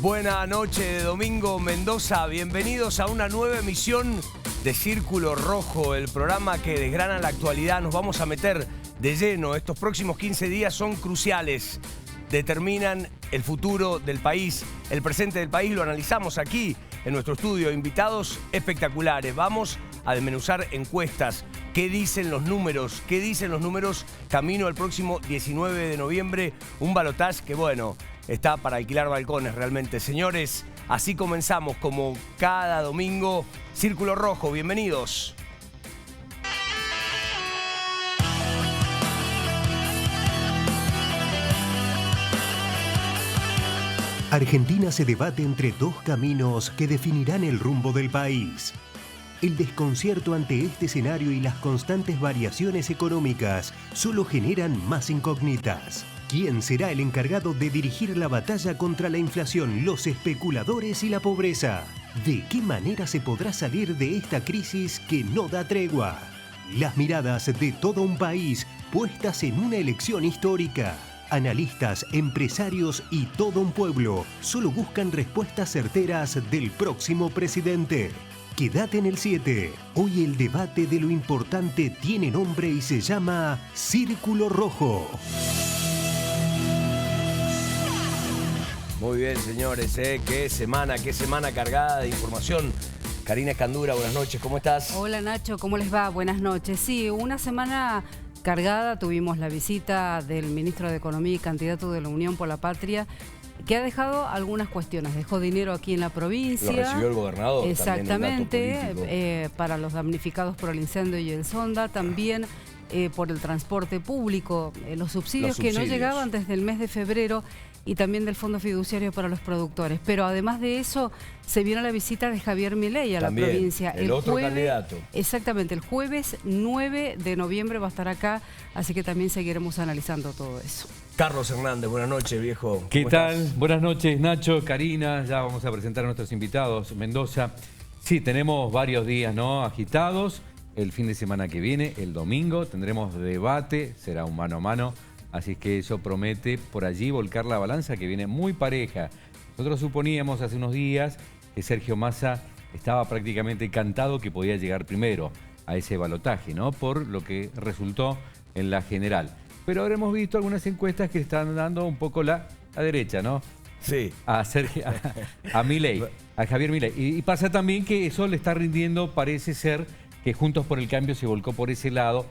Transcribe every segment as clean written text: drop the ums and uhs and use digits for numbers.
Buena noche de domingo, Mendoza. Bienvenidos a una nueva emisión de Círculo Rojo, el programa que desgrana la actualidad. Nos vamos a meter de lleno. Estos próximos 15 días son cruciales. Determinan el futuro del país, el presente del país. Lo analizamos aquí en nuestro estudio. Invitados espectaculares. Vamos a desmenuzar encuestas. ¿Qué dicen los números? ¿Qué dicen los números camino al próximo 19 de noviembre? Un balotaje que, bueno, está para alquilar balcones realmente. Señores, así comenzamos como cada domingo. Círculo Rojo, bienvenidos. Argentina se debate entre dos caminos que definirán el rumbo del país. El desconcierto ante este escenario y las constantes variaciones económicas solo generan más incógnitas. ¿Quién será el encargado de dirigir la batalla contra la inflación, los especuladores y la pobreza? ¿De qué manera se podrá salir de esta crisis que no da tregua? Las miradas de todo un país puestas en una elección histórica. Analistas, empresarios y todo un pueblo solo buscan respuestas certeras del próximo presidente. Quédate en el 7. Hoy el debate de lo importante tiene nombre y se llama Círculo Rojo. Muy bien, señores, qué semana cargada de información. Karina Escandura, buenas noches, ¿cómo estás? Hola Nacho, ¿cómo les va? Buenas noches. Sí, una semana cargada. Tuvimos la visita del ministro de Economía y candidato de la Unión por la Patria, que ha dejado algunas cuestiones. Dejó dinero aquí en la provincia. Lo recibió el gobernador. Exactamente, para los damnificados por el incendio y el Sonda. También por el transporte público, los subsidios que no llegaban desde el mes de febrero, y también del Fondo Fiduciario para los productores. Pero además de eso, se viene la visita de Javier Milei a la provincia. El otro candidato. Exactamente, el jueves 9 de noviembre va a estar acá, así que también seguiremos analizando todo eso. Carlos Hernández, buenas noches, viejo. ¿Qué tal? Buenas noches, Nacho, Karina. Ya vamos a presentar a nuestros invitados. Mendoza. Sí, tenemos varios días, ¿no?, agitados. El fin de semana que viene, el domingo, tendremos debate, será un mano a mano. Así que eso promete por allí volcar la balanza, que viene muy pareja. Nosotros suponíamos hace unos días que Sergio Massa estaba prácticamente cantado que podía llegar primero a ese balotaje, ¿no?, por lo que resultó en la general. Pero ahora hemos visto algunas encuestas que están dando un poco la derecha, ¿no? Sí. A Milei, a Javier Milei. Y pasa también que eso le está rindiendo, parece ser que Juntos por el Cambio se volcó por ese lado.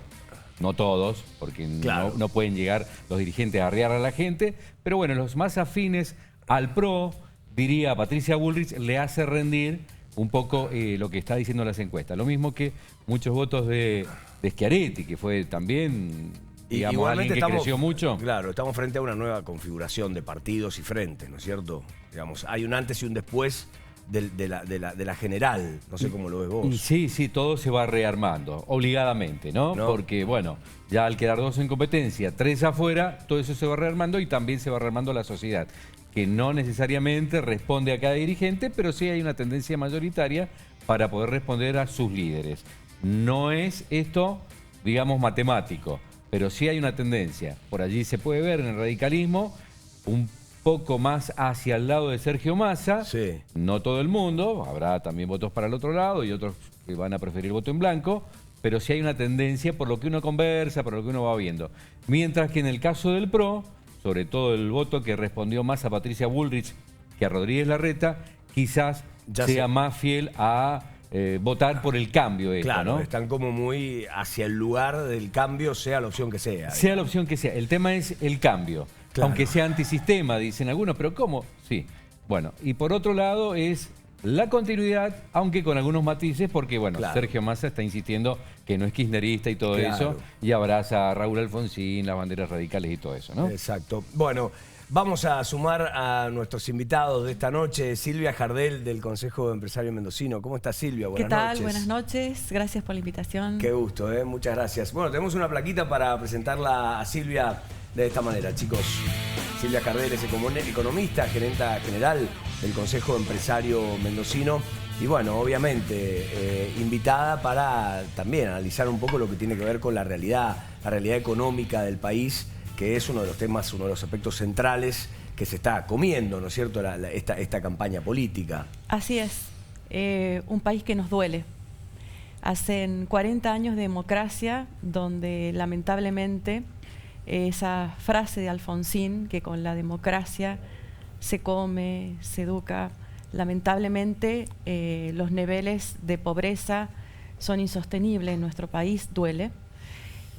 No todos, porque claro, no pueden llegar los dirigentes a arriar a la gente, pero bueno, los más afines al PRO, diría Patricia Bullrich, le hace rendir un poco lo que está diciendo las encuestas. Lo mismo que muchos votos de Schiaretti, que fue también, digamos, alguien que creció mucho. Claro, estamos frente a una nueva configuración de partidos y frentes, ¿no es cierto? Digamos, hay un antes y un después de la general, no sé cómo lo ves vos. Sí, todo se va rearmando, obligadamente, ¿no? Porque, bueno, ya al quedar 2 en competencia, 3 afuera, todo eso se va rearmando y también se va rearmando la sociedad, que no necesariamente responde a cada dirigente, pero sí hay una tendencia mayoritaria para poder responder a sus líderes. No es esto, digamos, matemático, pero sí hay una tendencia. Por allí se puede ver en el radicalismo un poco más hacia el lado de Sergio Massa. Sí. No todo el mundo, habrá también votos para el otro lado y otros que van a preferir voto en blanco, pero sí hay una tendencia por lo que uno conversa, por lo que uno va viendo. Mientras que en el caso del PRO, sobre todo el voto que respondió más a Patricia Bullrich que a Rodríguez Larreta, quizás sea más fiel a votar por el cambio. Claro, ¿no? Están como muy hacia el lugar del cambio, sea la opción que sea. Sea la opción que sea. El tema es el cambio. Claro. Aunque sea antisistema, dicen algunos, pero ¿cómo? Sí. Bueno, y por otro lado es la continuidad, aunque con algunos matices, porque bueno, claro, Sergio Massa está insistiendo que no es kirchnerista y todo eso, y abraza a Raúl Alfonsín, las banderas radicales y todo eso, ¿no? Exacto. Bueno, vamos a sumar a nuestros invitados de esta noche. Silvia Jardel, del Consejo Empresario Mendocino. ¿Cómo estás, Silvia? Buenas noches. ¿Qué tal? Buenas noches. Gracias por la invitación. Qué gusto, muchas gracias. Bueno, tenemos una plaquita para presentarla a Silvia de esta manera, chicos. Silvia Jardel es economista, gerenta general del Consejo Empresario Mendocino. Y bueno, obviamente invitada para también analizar un poco lo que tiene que ver con la realidad económica del país, que es uno de los temas, uno de los aspectos centrales que se está comiendo, ¿no es cierto?, esta campaña política. Así es, un país que nos duele. Hacen 40 años de democracia donde lamentablemente esa frase de Alfonsín, que con la democracia se come, se educa, lamentablemente los niveles de pobreza son insostenibles en nuestro país, duele.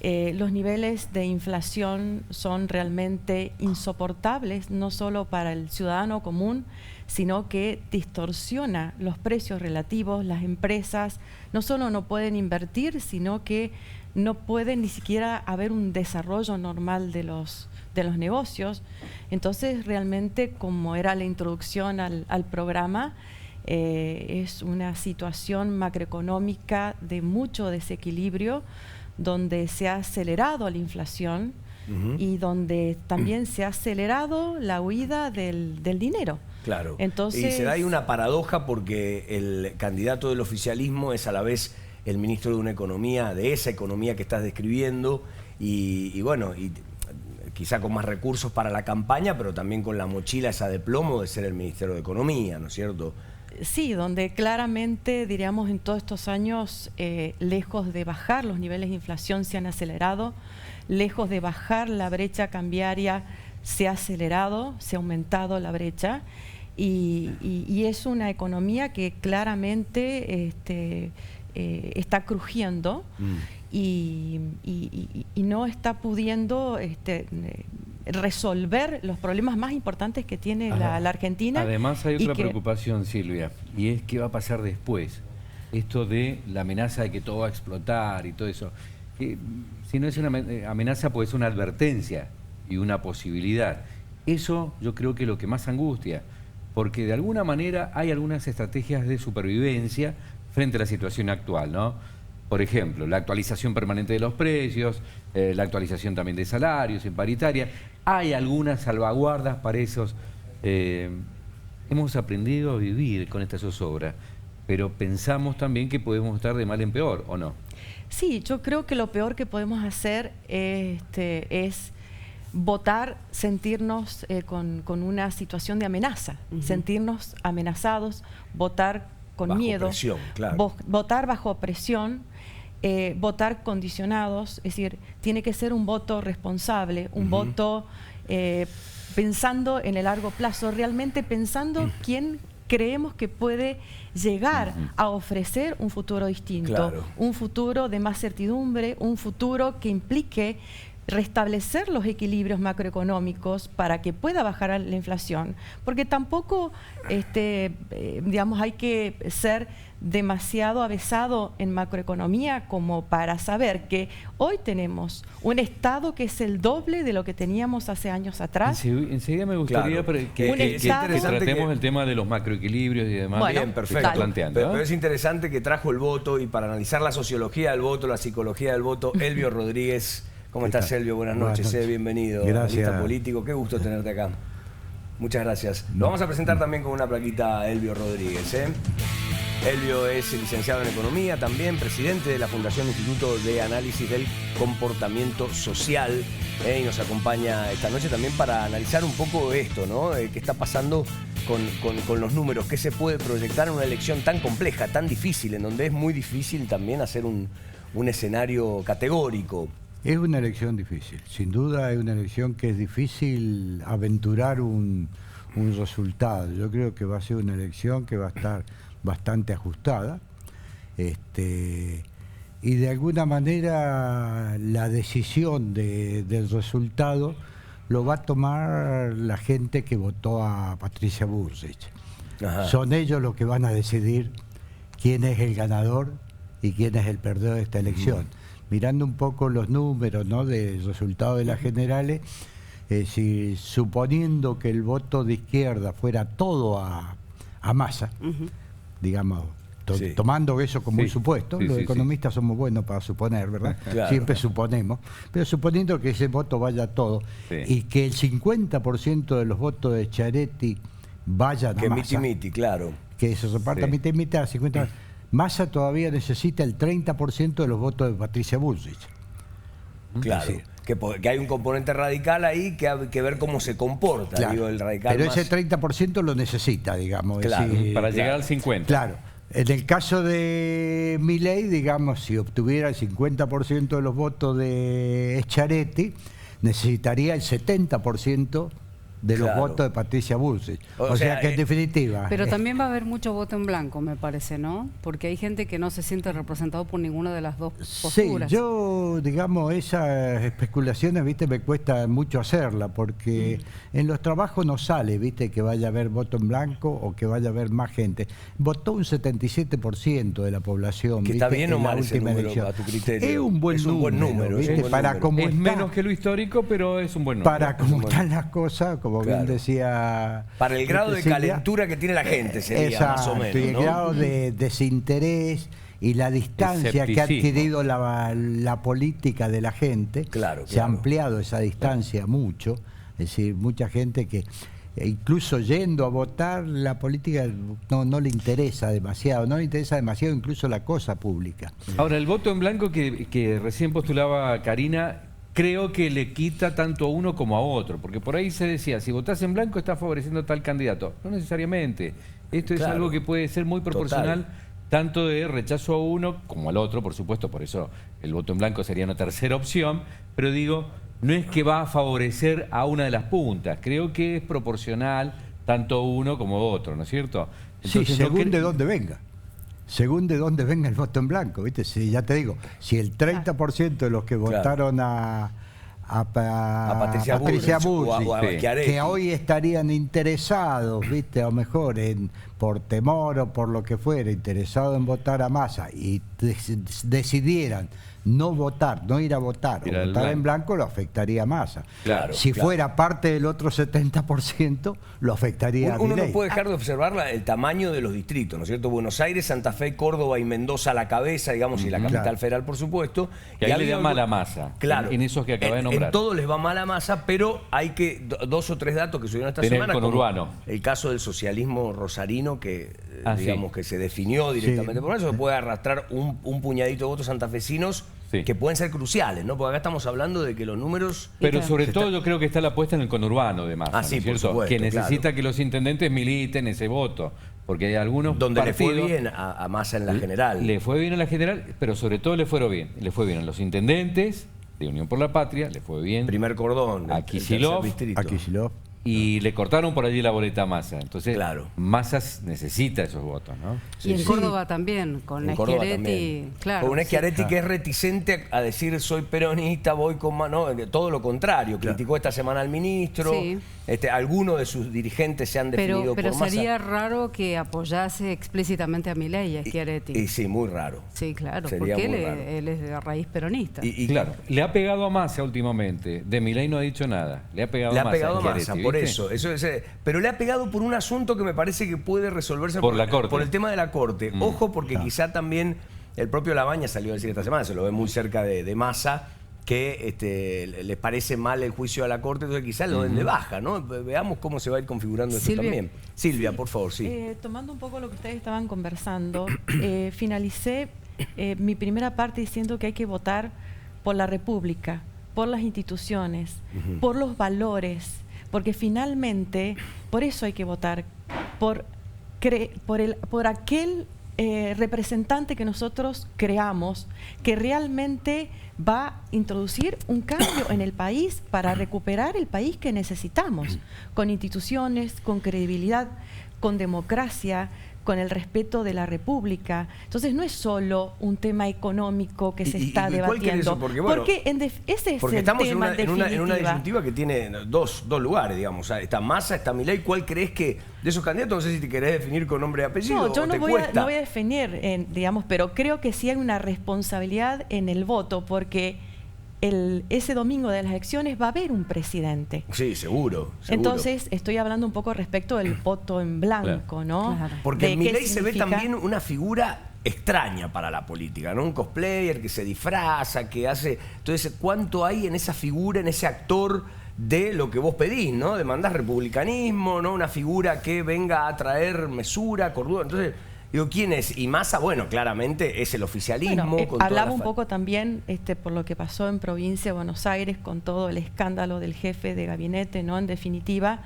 Los niveles de inflación son realmente insoportables, no solo para el ciudadano común, sino que distorsiona los precios relativos. Las empresas no solo no pueden invertir, sino que no pueden ni siquiera haber un desarrollo normal de los negocios. Entonces, realmente, como era la introducción al programa, es una situación macroeconómica de mucho desequilibrio, donde se ha acelerado la inflación y donde también se ha acelerado la huida del dinero. Claro. Entonces, y se da ahí una paradoja porque el candidato del oficialismo es a la vez el ministro de una economía, de esa economía que estás describiendo, y bueno, y quizá con más recursos para la campaña, pero también con la mochila esa de plomo de ser el Ministerio de Economía, ¿no es cierto? Sí, donde claramente, diríamos, en todos estos años, lejos de bajar los niveles de inflación, se han acelerado, lejos de bajar la brecha cambiaria, se ha acelerado, se ha aumentado la brecha, y es una economía que claramente está crujiendo y no está pudiendo resolver los problemas más importantes que tiene la Argentina. Además hay otra preocupación, Silvia, y es qué va a pasar después. Esto de la amenaza de que todo va a explotar y todo eso. Si no es una amenaza, pues es una advertencia y una posibilidad. Eso yo creo que es lo que más angustia, porque de alguna manera hay algunas estrategias de supervivencia frente a la situación actual, ¿no? Por ejemplo, la actualización permanente de los precios, la actualización también de salarios en paritaria. Hay algunas salvaguardas para esos. Hemos aprendido a vivir con esta zozobra, pero pensamos también que podemos estar de mal en peor, ¿o no? Sí, yo creo que lo peor que podemos hacer es votar, sentirnos con una situación de amenaza, sentirnos amenazados, votar con bajo miedo, presión, claro. Votar bajo presión, votar condicionados, es decir, tiene que ser un voto responsable, un voto pensando en el largo plazo, realmente pensando quién creemos que puede llegar a ofrecer un futuro distinto, claro, un futuro de más certidumbre, un futuro que implique restablecer los equilibrios macroeconómicos para que pueda bajar la inflación, porque tampoco digamos, hay que ser demasiado avesado en macroeconomía como para saber que hoy tenemos un Estado que es el doble de lo que teníamos hace años atrás. Enseguida me gustaría que tratemos el tema de los macroequilibrios y demás. Bueno, bien, perfecto. Planteando, pero es interesante que trajo el voto, y para analizar la sociología del voto, la psicología del voto, Elvio Rodríguez. ¿Cómo estás, Elvio? Buenas noches. Bienvenido. Gracias. Analista político. Qué gusto tenerte acá. Muchas gracias. Lo vamos a presentar también con una plaquita a Elvio Rodríguez. Elvio es licenciado en Economía, también presidente de la Fundación Instituto de Análisis del Comportamiento Social, y nos acompaña esta noche también para analizar un poco esto, ¿no? ¿Qué está pasando con los números? ¿Qué se puede proyectar en una elección tan compleja, tan difícil, en donde es muy difícil también hacer un escenario categórico? Es una elección difícil, sin duda es una elección que es difícil aventurar un resultado. Yo creo que va a ser una elección que va a estar bastante ajustada, y de alguna manera la decisión del resultado lo va a tomar la gente que votó a Patricia Bullrich. Son ellos los que van a decidir quién es el ganador y quién es el perdedor de esta elección. Mirando un poco los números, ¿no?, del resultado de las generales, si suponiendo que el voto de izquierda fuera todo a Massa, digamos, tomando eso como un supuesto, los economistas somos buenos para suponer, ¿verdad? Claro. Siempre suponemos, pero suponiendo que ese voto vaya todo, y que el 50% de los votos de Schiaretti vayan a Massa, claro, que se reparta mitad y mitad, 50%. Massa todavía necesita el 30% de los votos de Patricia Bullrich. Claro. Que hay un componente radical ahí que hay que ver cómo se comporta, Claro. digo, el radical Pero más... ese 30% lo necesita, digamos. Claro, para llegar al 50%. Claro. En el caso de Milei, digamos, si obtuviera el 50% de los votos de Schiaretti, necesitaría el 70% de los Claro. votos de Patricia Bullrich. O O sea, sea que en definitiva... Pero también va a haber mucho voto en blanco, me parece, ¿no? Porque hay gente que no se siente representado por ninguna de las dos Sí, posturas. yo, digamos, esas especulaciones, viste, me cuesta mucho hacerla, porque en los trabajos no sale, viste, que vaya a haber voto en blanco o que vaya a haber más gente. Votó un 77% de la población, Que viste, está bien o en la mal ese última número, elección. a tu criterio. Es un buen Es un número, buen número, ¿viste? es un buen Para número. cómo Es está, menos que lo histórico, pero es un buen número. para cómo están las cosas, como Claro. bien decía... Para el grado de Silvia, calentura que tiene la gente, sería más o exacto, menos, y el ¿no? grado de desinterés y la distancia que ha Escepticismo. adquirido la política de la gente. Claro, Se ha claro. ampliado esa distancia mucho. Es decir, mucha gente que incluso yendo a votar, la política no le interesa demasiado. No le interesa demasiado incluso la cosa pública. Ahora, el voto en blanco que recién postulaba Karina, creo que le quita tanto a uno como a otro, porque por ahí se decía, si votás en blanco estás favoreciendo a tal candidato. No necesariamente. Esto es Claro. algo que puede ser muy proporcional, tanto de rechazo a uno como al otro, por supuesto, por eso el voto en blanco sería una tercera opción, pero digo, no es que va a favorecer a una de las puntas, creo que es proporcional tanto uno como otro, ¿no es cierto? Sí, no según cre- de dónde venga. Según de dónde venga el voto en blanco, ¿viste? Si, ya te digo, si el 30% de los que votaron a Patricia Bullrich o a Bullrich, Schiaretti. que hoy estarían interesados, ¿viste? A lo mejor por temor o por lo que fuera, interesados en votar a Massa y decidieran no votar, no ir a votar Ir o al votar en blanco. blanco, lo afectaría a Massa. Claro, Si claro. fuera parte del otro 70%, lo afectaría a Uno no Milei. puede dejar de observar el tamaño de los distritos, ¿no es cierto? Buenos Aires, Santa Fe, Córdoba y Mendoza a la cabeza, digamos, y la capital Claro. federal, por supuesto. Que ahí Y le había da mala masa, Claro. en esos que acabé de nombrar. En todo les va mala masa, pero hay que dos o tres datos que subieron esta Tenés el semana. como conurbano. el caso del socialismo rosarino, que Ah, digamos sí. que se definió directamente por eso, puede arrastrar un puñadito de votos santafesinos Sí. que pueden ser cruciales, ¿no? Porque acá estamos hablando de que los números... Pero sobre todo yo creo que está la apuesta en el conurbano de Massa, Ah, sí, ¿no es por cierto? supuesto, Que necesita claro. que los intendentes militen ese voto, porque hay algunos Donde partidos... le fue bien a Massa en la general. Le fue bien a la general, pero sobre todo le fue bien a los intendentes de Unión por la Patria, le fue bien Primer cordón. a el Kicillof, tercer distrito. Aquí sí lo... y le cortaron por allí la boleta a Massa. Entonces, Claro. Massa necesita esos votos, ¿no? Y en sí. Córdoba también, con En Córdoba Schiaretti, también. claro. Con un Schiaretti sí. que es reticente a decir soy peronista, voy con mano, todo lo contrario. Criticó esta semana al ministro, Sí. Algunos de sus dirigentes se han definido Pero por Massa. sería raro que apoyase explícitamente a Milei, a Schiaretti. Y sí, muy raro. Sí, claro, Sería porque muy raro. él es de raíz peronista. Y Claro, le ha pegado a Massa últimamente. De Milei no ha dicho nada. Le ha pegado le a ha Massa. pegado a Schiaretti, Massa, por ¿viste? eso. Pero le ha pegado por un asunto que me parece que puede resolverse Por la Corte. por el tema de la Corte. Ojo, porque quizá también el propio Labaña salió a decir esta semana, se lo ve muy cerca de Massa, que les parece mal el juicio de la Corte, entonces quizás lo den de baja, ¿no? Veamos cómo se va a ir configurando esto Silvia. también. Silvia, por favor, sí. Tomando un poco lo que ustedes estaban conversando, finalicé mi primera parte diciendo que hay que votar por la República, por las instituciones, por los valores, porque finalmente, por eso hay que votar, por aquel representante que nosotros creamos, que realmente va a introducir un cambio en el país para recuperar el país que necesitamos, con instituciones, con credibilidad, con democracia, con el respeto de la República. Entonces no es solo un tema económico que se está ¿y cuál querés debatiendo. eso? Porque, bueno, ese es Porque el estamos en tema una disyuntiva que tiene dos lugares, digamos. O sea, está Massa, está Milei. ¿Cuál crees que de esos candidatos, no sé si te querés definir con nombre y apellido? No, yo o no te voy cuesta? no voy a definir, digamos, pero creo que sí hay una responsabilidad en el voto, porque ese domingo de las elecciones va a haber un presidente. Sí, seguro. Entonces, estoy hablando un poco respecto del voto en blanco, ¿no? Claro. Porque De en qué Milei se ve significa. también una figura extraña para la política, ¿no? Un cosplayer que se disfraza, que hace... Entonces, ¿cuánto hay en esa figura, en ese actor de lo que vos pedís, ¿no? Demandás republicanismo, ¿no? Una figura que venga a traer mesura, cordura. Entonces, Digo, ¿quién es? Y Massa, bueno, claramente es el oficialismo. Bueno, con hablaba un poco también por lo que pasó en provincia de Buenos Aires con todo el escándalo del jefe de gabinete, ¿no? En definitiva,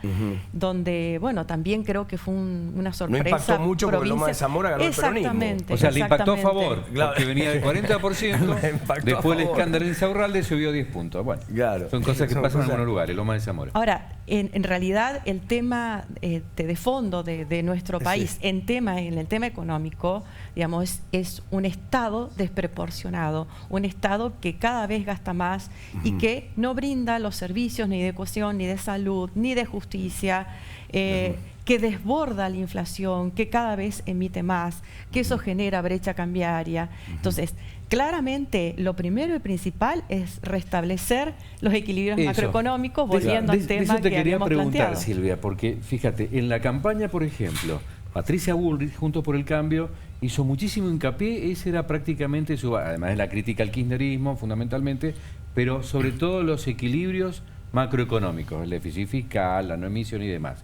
donde, bueno, también creo que fue una sorpresa. No impactó mucho porque Loma de Zamora ganó el peronismo. Exactamente. O sea, le impactó a favor, Claro. porque venía del 40%, después el escándalo en Insaurralde subió 10 puntos. Bueno, claro. son cosas que pasan en algunos lugares, Loma de Zamora. Ahora, en realidad el tema de fondo de nuestro país, en el tema económico, digamos, es un Estado desproporcionado, un Estado que cada vez gasta más y que no brinda los servicios ni de educación, ni de salud, ni de justicia, que desborda la inflación, que cada vez emite más, que eso genera brecha cambiaria. Entonces, claramente, lo primero y principal es restablecer los equilibrios macroeconómicos, volviendo al tema eso te que quería habíamos preguntar, planteado. Silvia, porque fíjate, en la campaña, por ejemplo, Patricia Bullrich, Juntos por el Cambio, hizo muchísimo hincapié, ese era prácticamente su, además de la crítica al kirchnerismo, fundamentalmente, pero sobre todo los equilibrios macroeconómicos, el déficit fiscal, la no emisión y demás.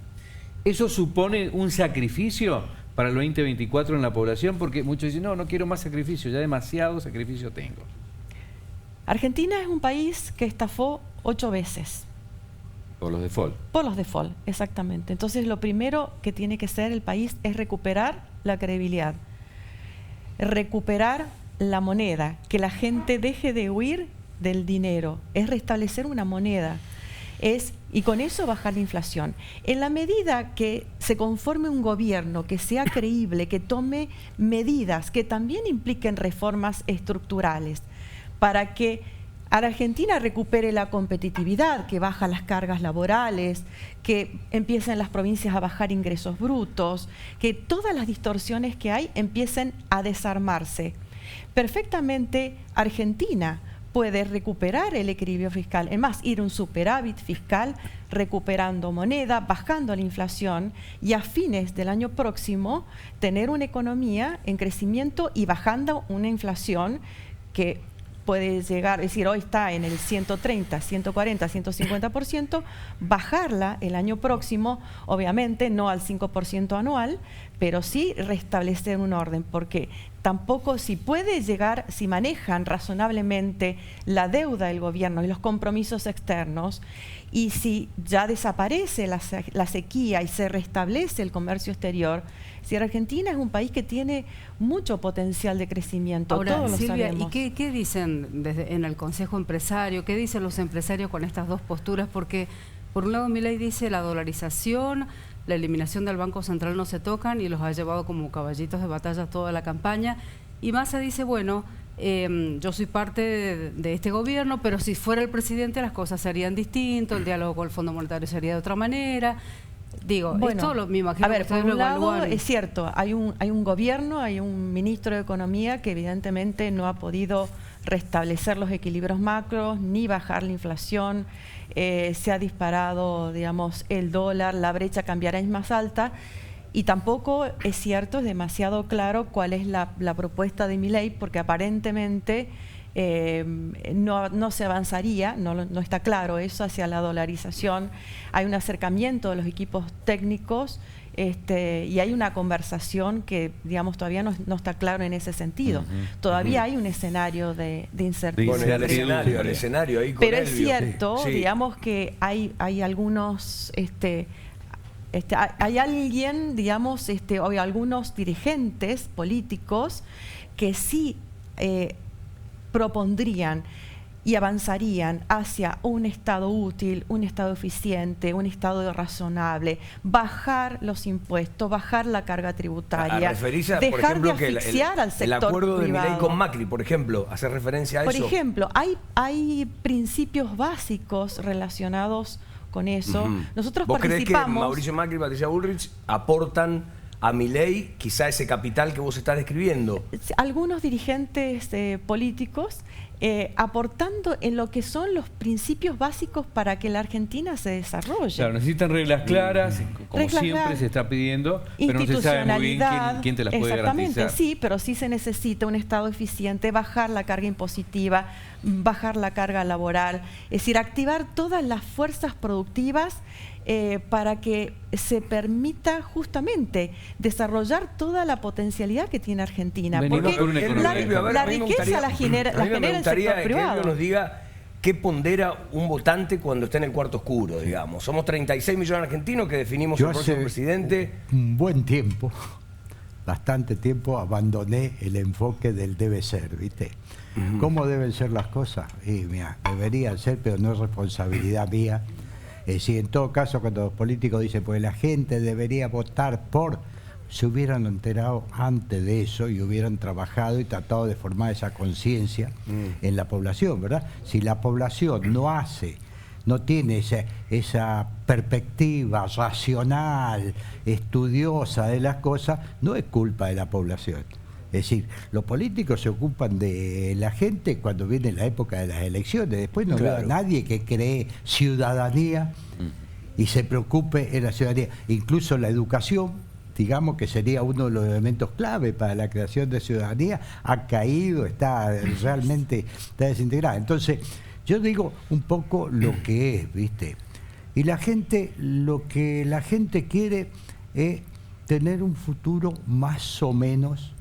¿Eso supone un sacrificio para el 2024 en la población? Porque muchos dicen, no quiero más sacrificio, ya demasiado sacrificio tengo. Argentina es un país que estafó 8 veces. Por los default. Por los default, exactamente. Entonces, lo primero que tiene que hacer el país es recuperar la credibilidad, recuperar la moneda, que la gente deje de huir del dinero, es restablecer una moneda, y con eso bajar la inflación. En la medida que se conforme un gobierno que sea creíble, que tome medidas que también impliquen reformas estructurales para que a la Argentina recupere la competitividad, que baja las cargas laborales, que empiecen las provincias a bajar ingresos brutos, que todas las distorsiones que hay empiecen a desarmarse. Perfectamente Argentina puede recuperar el equilibrio fiscal, es más, ir a un superávit fiscal, recuperando moneda, bajando la inflación y a fines del año próximo tener una economía en crecimiento y bajando una inflación que puede llegar, es decir, hoy está en el 130, 140, 150%, bajarla el año próximo, obviamente no al 5% anual, pero sí restablecer un orden, porque tampoco si puede llegar, si manejan razonablemente la deuda del gobierno y los compromisos externos, y si ya desaparece la sequía y se restablece el comercio exterior, si Argentina es un país que tiene mucho potencial de crecimiento. Ahora, todos lo Silvia, sabemos. ¿y qué dicen en el Consejo Empresario? ¿Qué dicen los empresarios con estas dos posturas? Porque por un lado Milei dice la dolarización, la eliminación del Banco Central no se tocan y los ha llevado como caballitos de batalla toda la campaña. Y Massa dice, bueno, yo soy parte de este gobierno, pero si fuera el presidente las cosas serían distintas, el diálogo con el Fondo Monetario sería de otra manera. Digo, bueno, esto me imagino a ver, que ustedes por un lo lado evalúan. es cierto, hay un gobierno, hay un ministro de Economía que evidentemente no ha podido restablecer los equilibrios macros ni bajar la inflación, se ha disparado, digamos, el dólar, la brecha cambiaria es más alta y tampoco es cierto, es demasiado claro cuál es la propuesta de Milei, porque aparentemente no se avanzaría, no está claro eso, hacia la dolarización. Hay un acercamiento de los equipos técnicos y hay una conversación que, digamos, todavía no está claro en ese sentido. Todavía hay un escenario de incertidumbre. Bueno, el escenario ahí con Pero es Elvio. cierto, Sí. digamos, que hay algunos... hay alguien, digamos, o hay algunos dirigentes políticos que sí propondrían y avanzarían hacia un Estado útil, un Estado eficiente, un Estado razonable, bajar los impuestos, bajar la carga tributaria, Referirse a, dejar por ejemplo, de que asfixiar al sector el acuerdo de privado. Milei con Macri, por ejemplo, hace referencia a Por eso. ejemplo, hay principios básicos relacionados con eso. Nosotros ¿Vos creés que participamos... Mauricio Macri y Patricia Bullrich aportan a Milei quizá ese capital que vos estás describiendo? Algunos dirigentes políticos aportando en lo que son los principios básicos para que la Argentina se desarrolle. Claro, necesitan reglas claras, como Reglas siempre claras, se está pidiendo, pero no se sabe muy bien quién te las puede exactamente, garantizar. sí, pero sí se necesita un Estado eficiente, bajar la carga impositiva, bajar la carga laboral, es decir, activar todas las fuerzas productivas para que se permita justamente desarrollar toda la potencialidad que tiene Argentina. Venimos Porque la riqueza la genera el sector privado. Que nos diga qué pondera un votante cuando está en el cuarto oscuro, digamos. Somos 36 millones de argentinos que definimos el próximo presidente. Un buen tiempo, bastante tiempo, abandoné el enfoque del debe ser, ¿viste? ¿Cómo deben ser las cosas? Y mira, deberían ser, pero no es responsabilidad mía. Si en todo caso, cuando los políticos dicen, pues la gente debería votar por, se hubieran enterado antes de eso y hubieran trabajado y tratado de formar esa conciencia en la población, ¿verdad? Si la población no tiene esa perspectiva racional, estudiosa de las cosas, no es culpa de la población. Es decir, los políticos se ocupan de la gente cuando viene la época de las elecciones. Después no veo a nadie que cree ciudadanía y se preocupe en la ciudadanía. Incluso la educación, digamos que sería uno de los elementos clave para la creación de ciudadanía, ha caído, está desintegrada. Entonces, yo digo un poco lo que es, ¿viste? Y la gente, lo que la gente quiere es tener un futuro más o menos,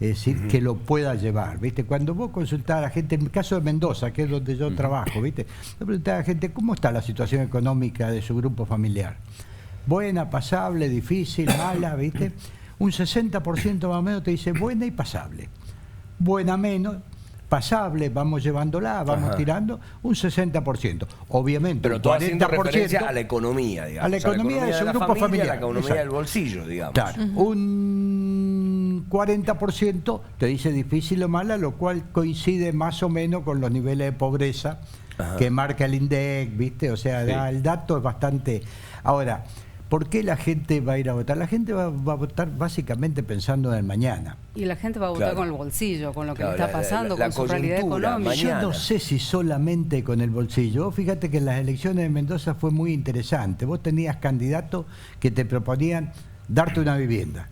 es decir, que lo pueda llevar, ¿viste? Cuando vos consultás a la gente, en el caso de Mendoza, que es donde yo trabajo, ¿viste? Le preguntás a la gente cómo está la situación económica de su grupo familiar. Buena, pasable, difícil, mala, ¿viste? Un 60% más o menos te dice buena y pasable. Buena menos, pasable, vamos llevándola, vamos tirando, un 60%. Obviamente, pero todo haciendo referencia a la economía, digamos. A la economía de su grupo familiar. A la economía del bolsillo, digamos. Claro, un 40% te dice difícil o mala, lo cual coincide más o menos con los niveles de pobreza que marca el INDEC, ¿viste? O sea, el dato es bastante... Ahora, ¿por qué la gente va a ir a votar? La gente va a votar básicamente pensando en el mañana. Y la gente va a votar con el bolsillo, con lo que le está pasando, con su realidad económica. Yo no sé si solamente con el bolsillo. Vos fíjate que en las elecciones de Mendoza fue muy interesante. Vos tenías candidatos que te proponían darte una vivienda.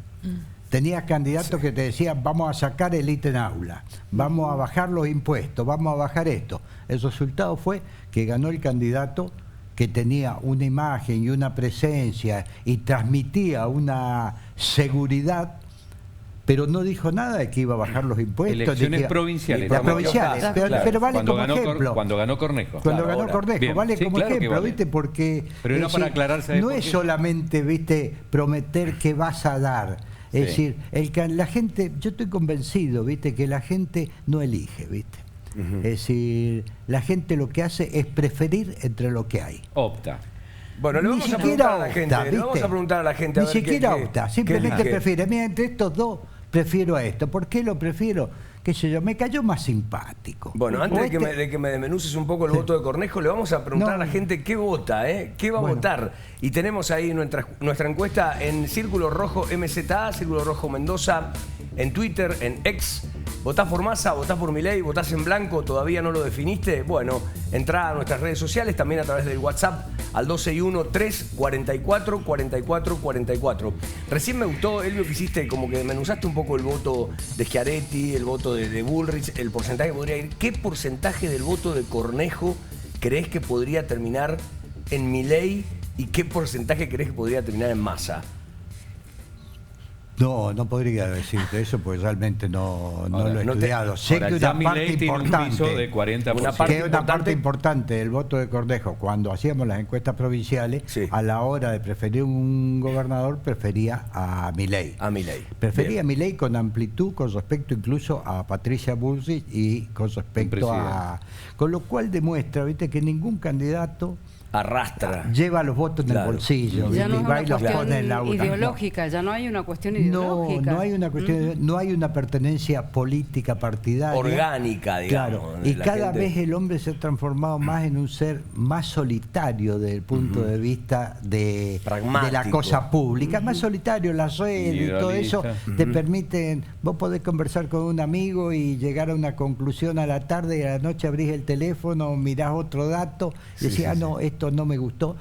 Tenías candidatos que te decían, vamos a sacar el ítem aula, vamos a bajar los impuestos, vamos a bajar esto. El resultado fue que ganó el candidato que tenía una imagen y una presencia y transmitía una seguridad, pero no dijo nada de que iba a bajar los impuestos. Elecciones provinciales. Pero vale como ejemplo. Cuando ganó Cornejo. Cuando ganó Cornejo, bien, vale como ejemplo, vale. ¿viste? Porque pero era para aclararse no es solamente, ¿viste?, prometer que vas a dar. Es decir, la gente, yo estoy convencido, ¿viste?, que la gente no elige, ¿viste? Es decir, la gente lo que hace es preferir entre lo que hay. Opta. Bueno, le vamos a preguntar a la gente. Le vamos a preguntar a la gente. Ni siquiera opta, simplemente prefiere. Mira, entre estos dos prefiero a esto. ¿Por qué lo prefiero? Qué sé yo, me cayó más simpático. Bueno, antes de que me desmenuces un poco el voto de Cornejo, le vamos a preguntar a la gente qué vota, qué va a votar. Y tenemos ahí nuestra encuesta en Círculo Rojo MZA, Círculo Rojo Mendoza, en Twitter, en X. ¿Votás por Massa? ¿Votás por Milei? ¿Votás en blanco? ¿Todavía no lo definiste? Bueno, entrá a nuestras redes sociales, también a través del WhatsApp, al 261-344-4444. Recién me gustó, Elvio, que hiciste, como que desmenuzaste un poco el voto de Schiaretti, el voto de Bullrich, el porcentaje que podría ir. ¿Qué porcentaje del voto de Cornejo crees que podría terminar en Milei y qué porcentaje crees que podría terminar en Massa? No podría decirte eso porque realmente no lo he estudiado. Sé que una parte importante, de 40%. Una parte importante del voto de Cornejo, cuando hacíamos las encuestas provinciales, a la hora de preferir un gobernador, prefería a Milei. Prefería a Milei con amplitud con respecto incluso a Patricia Bullrich y con respecto a... Con lo cual demuestra, ¿viste?, que ningún candidato arrastra, lleva los votos en el bolsillo, ya no y va y los pone en la urna. Ideológica, ya no hay una cuestión ideológica. No hay una cuestión, no hay una pertenencia política partidaria orgánica, digamos. Claro, y cada vez el hombre se ha transformado más en un ser más solitario desde el punto de vista de la cosa pública, más solitario. Las redes y todo eso te permiten, vos podés conversar con un amigo y llegar a una conclusión a la tarde y a la noche abrís el teléfono, mirás otro dato y decís, no, esto no me gustó.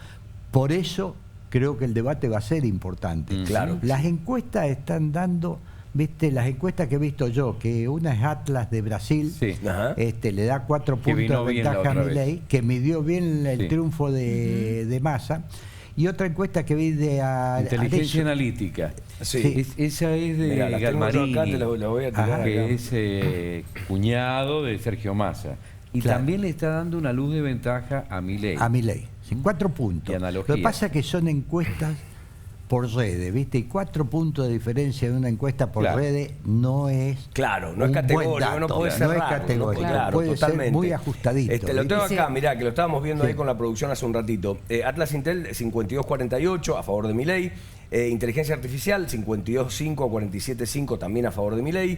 Por eso creo que el debate va a ser importante. Claro. Las encuestas están dando, viste, las encuestas que he visto yo, que una es Atlas de Brasil, le da 4 puntos de ventaja a Milei, que midió bien el triunfo de Massa, Y otra encuesta que vi de Inteligencia Analítica. Sí. Esa es de Mirá, Galmarini, acá, te la voy a tirar que acá. es cuñado de Sergio Massa. Y Claro. también le está dando una luz de ventaja a Milei. A Milei. 4 puntos. Y analogía. Lo que pasa es que son encuestas por redes, ¿viste? Y 4 puntos de diferencia de una encuesta por Claro. redes no es. Claro, no es un categórico, buen dato, no puede ser no es raro, categórico, claro, puede totalmente. ser muy ajustadito. Lo tengo ¿viste? acá, mirá, que lo estábamos viendo Sí. ahí con la producción hace un ratito. Atlas Intel 52-48 a favor de Milei. Inteligencia Artificial 52-5 a 47-5 también a favor de Milei.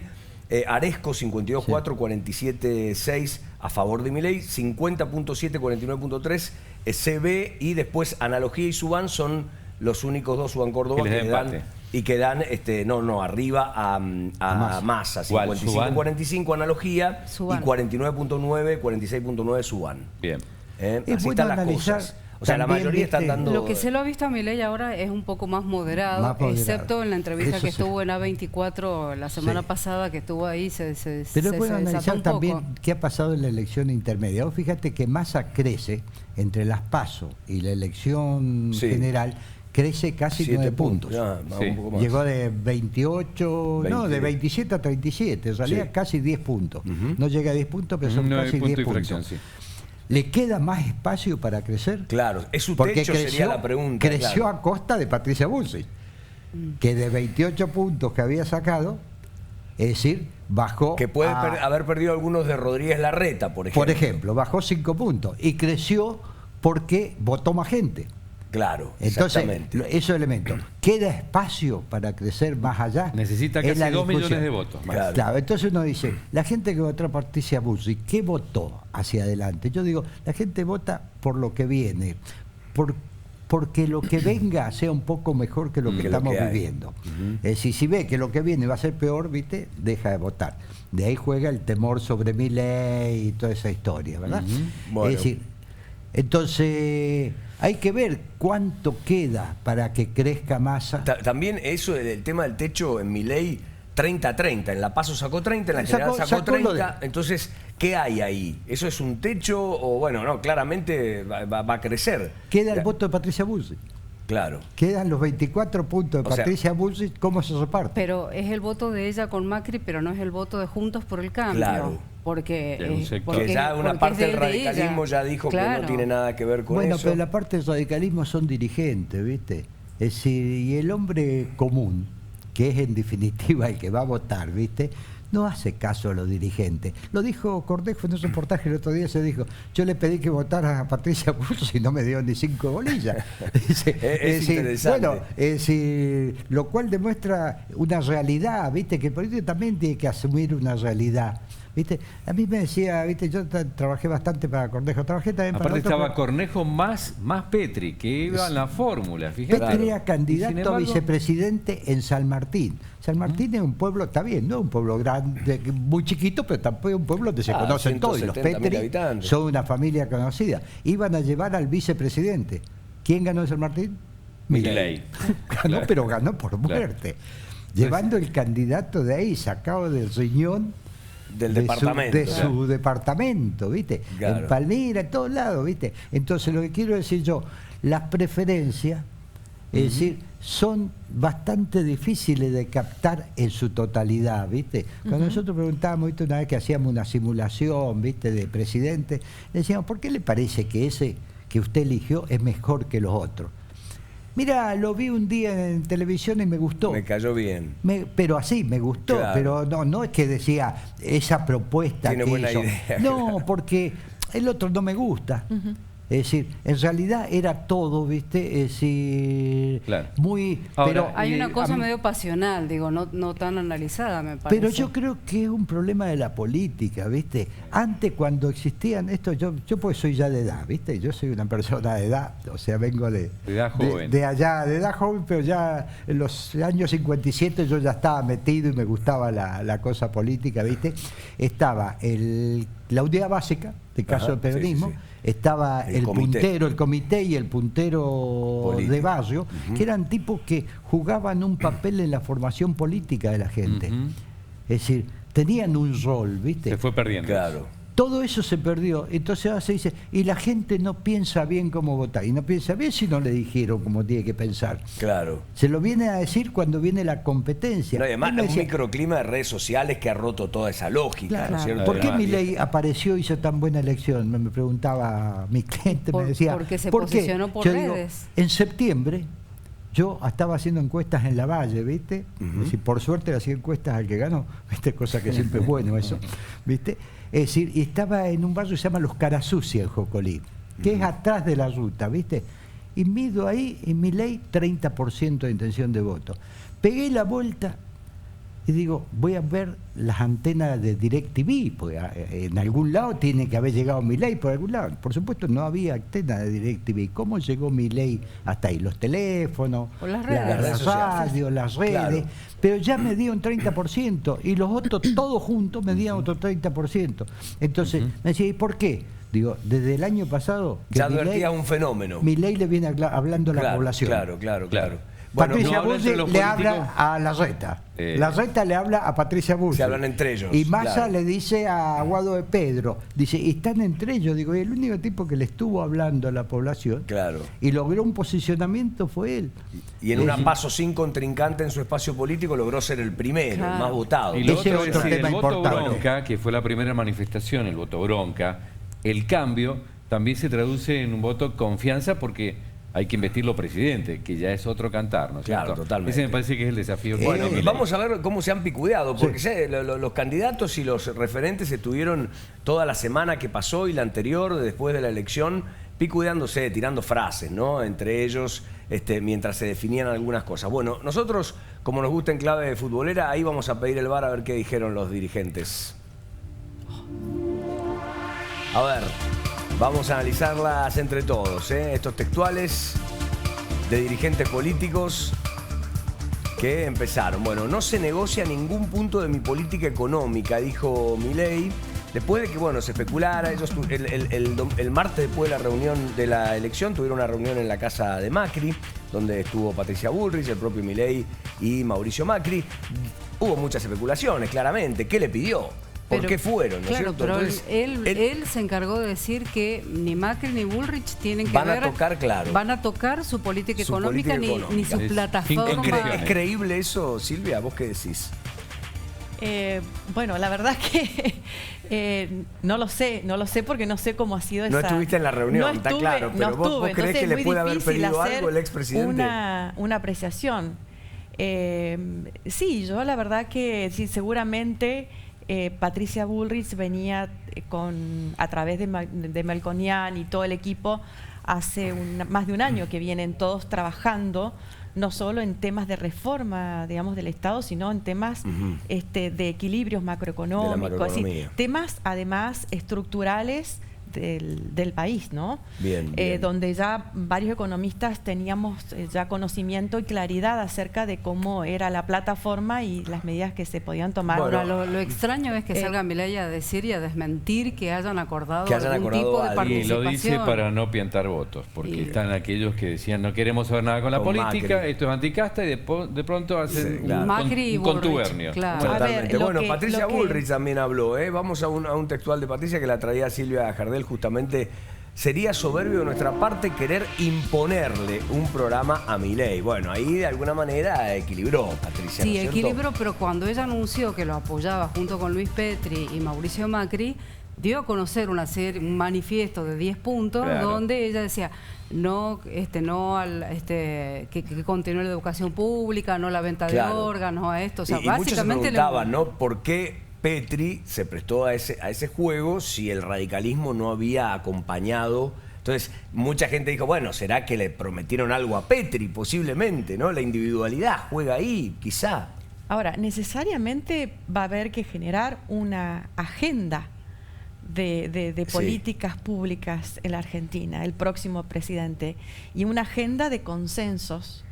Aresco 52-4, 47-6 a favor de Milei. 50.7, 49.3 CB. Y después Analogía y Suban son los únicos dos, Suban Córdoba, Que les que da le dan... empate. Y que dan, arriba a Massa. ¿Cuál? 55-45 Analogía Suban. y 49.9, 46.9 Suban. Bien. Es Así bueno están las analizar cosas. O sea, la también, mayoría están ¿viste? dando... Lo que se lo ha visto a Milei ahora es un poco más moderado, Más moderado. excepto en la entrevista Eso que sí. estuvo en A24 la semana Sí. pasada, que estuvo ahí, se Pero es bueno desató analizar un poco. también qué ha pasado en la elección intermedia. Vos fíjate que Massa crece entre las PASO y la elección Sí. general, crece casi 9 puntos. Ya, Sí. un poco más. Llegó de 28, no, de 27 a 37, en realidad Sí. casi 10 puntos. No llega a 10 puntos, pero son 9 casi puntos 10 y fracción, puntos. sí. ¿Le queda más espacio para crecer? Claro, es su Porque techo, sería la pregunta. creció claro. a costa de Patricia Bullrich, que de 28 puntos que había sacado, es decir, bajó Que puede a- haber perdido algunos de Rodríguez Larreta, por ejemplo. por ejemplo, bajó 5 puntos y creció porque votó más gente. Claro, Entonces, exactamente. esos elementos. ¿Queda espacio para crecer más allá? Necesita Es casi la 2 millones discusión. de votos más. Claro. Claro, entonces uno dice, la gente que votó a Patricia Bullrich, ¿qué votó hacia adelante? Yo digo, la gente vota por lo que viene, porque lo que venga sea un poco mejor que lo que Que lo estamos que hay. viviendo. Es decir, si ve que lo que viene va a ser peor, ¿viste? Deja de votar. De ahí juega el temor sobre Milei y toda esa historia, ¿verdad? Bueno. Es decir, entonces hay que ver cuánto queda para que crezca Massa. También eso, el tema del techo en Milei, 30-30. En La Paso sacó 30, en la General sacó sacó lo 30. Entonces, ¿qué hay ahí? ¿Eso es un techo o bueno, no, claramente va a crecer? Queda el voto de Patricia Bullrich. Claro. Quedan los 24 puntos de O sea, Patricia Bullrich, ¿cómo se reparte? Pero es el voto de ella con Macri, pero no es el voto de Juntos por el Cambio. Claro. Porque, De un sector. porque- Que ya una porque parte es del de ella. radicalismo ya dijo que Claro. no tiene nada que ver con Bueno, eso. pero la parte del radicalismo son dirigentes, ¿viste? Es decir, y el hombre común, que es en definitiva el que va a votar, ¿viste? No hace caso a los dirigentes. Lo dijo Cornejo en un reportaje el otro día, se dijo, yo le pedí que votara a Patricia Bullrich y no me dio ni 5 bolillas. Dice, Es decir, interesante. bueno, es decir, lo cual demuestra una realidad, ¿viste? Que el político también tiene que asumir una realidad. ¿Viste? A mí me decía, ¿viste? Yo trabajé bastante para Cornejo, trabajé también para Aparte otro, estaba pero- Cornejo más Petri, que iba en la fórmula, fíjate. Petri era Y sin candidato a embargo, vicepresidente en San Martín. San Martín es un pueblo, está bien, no es un pueblo grande, muy chiquito, pero tampoco es un pueblo donde se conocen todos. Y los 170.000 Petri habitantes. son una familia conocida. Iban a llevar al vicepresidente. ¿Quién ganó en San Martín? Milei. Ganó, pero ganó por muerte. Llevando el candidato de ahí, sacado del riñón Del de departamento. de su departamento, ¿viste? Claro. En Palmira, en todos lados, ¿viste? Entonces lo que quiero decir yo, las preferencias, es decir, son bastante difíciles de captar en su totalidad, ¿viste? Cuando nosotros preguntábamos, ¿viste? Una vez que hacíamos una simulación, ¿viste? De presidente, le decíamos, ¿por qué le parece que ese que usted eligió es mejor que los otros? Mira, lo vi un día en televisión y me gustó. Me cayó bien. Pero así, me gustó, Claro. pero no es que decía esa propuesta Tiene que buena hizo. idea. No, porque el otro no me gusta. Es decir, en realidad era todo, ¿viste? Es decir, Claro. muy... Ahora, pero Hay una Y, cosa a mí- medio pasional, digo, no tan analizada, me parece. Pero yo creo que es un problema de la política, ¿viste? Antes cuando existían esto, yo pues soy ya de edad, ¿viste? Yo soy una persona de edad, o sea, vengo de edad joven. de allá, de edad joven, pero ya en los años 57 yo ya estaba metido y me gustaba la cosa política, ¿viste? Estaba la unidad básica, de caso Ajá, del peronismo, sí, sí. estaba El el comité. puntero, el comité y el puntero Político. de barrio, que eran tipos que jugaban un papel en la formación política de la gente. Ujú. Es decir, tenían un rol, ¿viste? Se fue perdiendo. Claro. todo eso se perdió. Entonces ahora se dice, y la gente no piensa bien cómo votar. Y no piensa bien si no le dijeron cómo tiene que pensar. Claro. Se lo viene a decir cuando viene la competencia. No, y además un microclima de redes sociales que ha roto toda esa lógica, claro, ¿no es cierto? ¿Por qué Milei apareció y hizo tan buena elección? Me preguntaba mi cliente, me decía. Porque se ¿por posicionó por Yo redes. digo, en septiembre yo estaba haciendo encuestas en La Valle, ¿viste? Es decir, por suerte le hacía encuestas al que ganó, ¿viste? Cosa que siempre es bueno eso, ¿viste? Es decir, y estaba en un barrio que se llama Los Carasucia en Jocolí, que es atrás de la ruta, ¿viste? Y mido ahí, en Milei, 30% de intención de voto. Pegué la vuelta y digo, voy a ver las antenas de DirecTV, porque en algún lado tiene que haber llegado Milei, por algún lado. Por supuesto no había antena de DirecTV. ¿Cómo llegó Milei hasta ahí? Los teléfonos, por las redes. las radios, las redes. Claro. Pero ya me dio un 30% y los otros todos juntos me dieron otro 30%. Entonces me decía, ¿y por qué? Digo, desde el año pasado ya advertía un fenómeno. Milei le viene hablando a la población. Claro. Bueno, Patricia Bullrich le habla a Larreta. Larreta le habla a Patricia Bullrich. Se hablan entre ellos. Y Massa le dice a Guado de Pedro. Dice, y están entre ellos. Digo, y el único tipo que le estuvo hablando a la población y logró un posicionamiento fue él. Y en una paso sin contrincante en su espacio político logró ser el primero, el más votado. Y ese es otro tema el voto importante. bronca, que fue la primera manifestación, el voto bronca, el cambio también se traduce en un voto confianza porque hay que investirlo presidente, que ya es otro cantar, ¿no es cierto? Claro, totalmente. Ese me parece que es el desafío. Bueno, vamos a ver cómo se han picudeado, porque los candidatos y los referentes estuvieron toda la semana que pasó y la anterior, después de la elección, picudeándose, tirando frases, ¿no? Entre ellos, mientras se definían algunas cosas. Bueno, nosotros, como nos gusta en clave futbolera, ahí vamos a pedir el VAR a ver qué dijeron los dirigentes. A ver, vamos a analizarlas entre todos, estos textuales de dirigentes políticos que empezaron. Bueno, no se negocia ningún punto de mi política económica, dijo Milei. Después de que, bueno, se especulara, ellos el martes después de la reunión de la elección tuvieron una reunión en la casa de Macri, donde estuvo Patricia Bullrich, el propio Milei y Mauricio Macri. Hubo muchas especulaciones, claramente. ¿Qué le pidió? ¿Por qué fueron? ¿No es cierto? Pero entonces, él se encargó de decir que ni Macri ni Bullrich tienen que van a tocar su política económica, ni su plataforma. ¿Es creíble eso, Silvia? ¿Vos qué decís? Bueno, la verdad que no lo sé porque no sé cómo ha sido esa... No estuviste en la reunión, está claro, pero vos creés que le puede haber pedido algo el expresidente. Una apreciación. Sí, yo la verdad que sí, seguramente Patricia Bullrich venía a través de Melconian y todo el equipo hace más de un año que vienen todos trabajando no solo en temas de reforma, digamos, del Estado, sino en temas de equilibrios macroeconómicos, temas además estructurales del país, ¿no? Bien. Donde ya varios economistas teníamos ya conocimiento y claridad acerca de cómo era la plataforma y las medidas que se podían tomar. Bueno, lo extraño es que salga Milei a decir y a desmentir que hayan acordado algún tipo de participación. Y lo dice para no piantar votos, porque están aquellos que decían no queremos saber nada con la política, Macri. Esto es anticasta, y de pronto hacen un contubernio. Claro. Totalmente. Bueno, Patricia Bullrich también habló, Vamos a un textual de Patricia que la traía Silvia Jardel. Justamente, sería soberbio de nuestra parte querer imponerle un programa a Milei. Bueno, ahí de alguna manera equilibró Patricia. Sí, ¿no es cierto? equilibró, pero cuando ella anunció que lo apoyaba junto con Luis Petri y Mauricio Macri, dio a conocer un manifiesto de 10 puntos, donde ella decía que continúe la educación pública, no la venta de órganos, a esto. O sea, y básicamente muchos se preguntaban, ¿no? ¿Por qué Petri se prestó a ese juego si el radicalismo no había acompañado? Entonces, mucha gente dijo, bueno, ¿será que le prometieron algo a Petri? Posiblemente, ¿no? La individualidad juega ahí, quizá. Ahora, necesariamente va a haber que generar una agenda de políticas públicas en la Argentina, el próximo presidente, y una agenda de consensos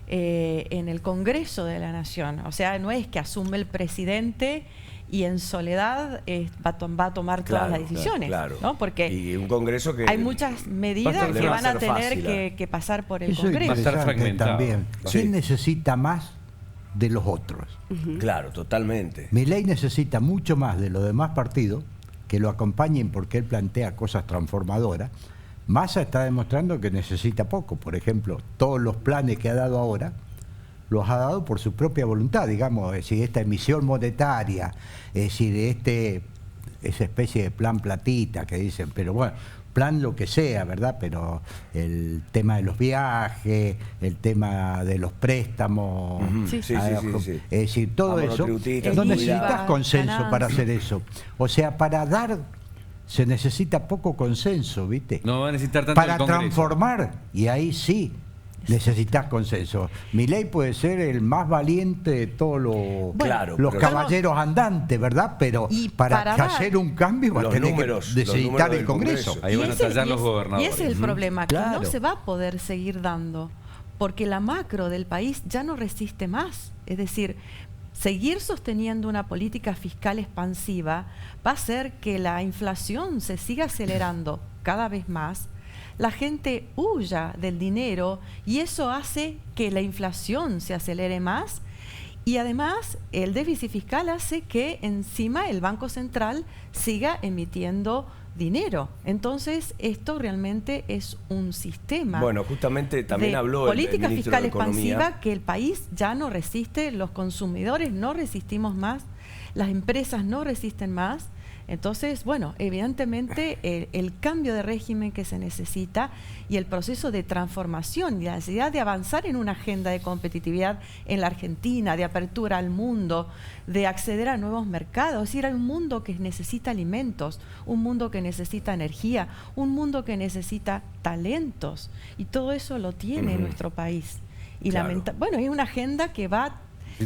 en el Congreso de la Nación. O sea, no es que asume el presidente y en soledad va a tomar todas las decisiones, ¿no? Porque y un Congreso que hay muchas medidas que van a tener que pasar por el Congreso. Va a estar fragmentado. También. ¿Quién necesita más de los otros? Claro, totalmente. Milei necesita mucho más de los demás partidos que lo acompañen porque él plantea cosas transformadoras, Massa está demostrando que necesita poco. Por ejemplo, todos los planes que ha dado ahora, los ha dado por su propia voluntad, digamos, es decir, esta emisión monetaria, es decir, esa especie de plan platita que dicen, pero bueno, plan lo que sea, ¿verdad? Pero el tema de los viajes, el tema de los préstamos, es decir, todo eso, no necesitas consenso para hacer eso. O sea, para dar se necesita poco consenso, ¿viste? No va a necesitar tanto para transformar, y ahí sí necesitas consenso. Milei puede ser el más valiente de todos los caballeros andantes, ¿verdad? Pero para hacer un cambio va a tener que necesitar el Congreso. Ahí van a tallar los gobernadores. Y ese es el problema, que no se va a poder seguir dando, porque la macro del país ya no resiste más. Es decir, seguir sosteniendo una política fiscal expansiva va a hacer que la inflación se siga acelerando cada vez más, la gente huya del dinero y eso hace que la inflación se acelere más, y además el déficit fiscal hace que encima el Banco Central siga emitiendo dinero. Entonces esto realmente es un sistema, bueno, justamente también habló política el ministro fiscal de Economía, expansiva que el país ya no resiste, los consumidores no resistimos más, las empresas no resisten más. Entonces, bueno, evidentemente el cambio de régimen que se necesita y el proceso de transformación y la necesidad de avanzar en una agenda de competitividad en la Argentina, de apertura al mundo, de acceder a nuevos mercados. Es decir, hay un mundo que necesita alimentos, un mundo que necesita energía, un mundo que necesita talentos, y todo eso lo tiene nuestro país. Y bueno, es una agenda que va...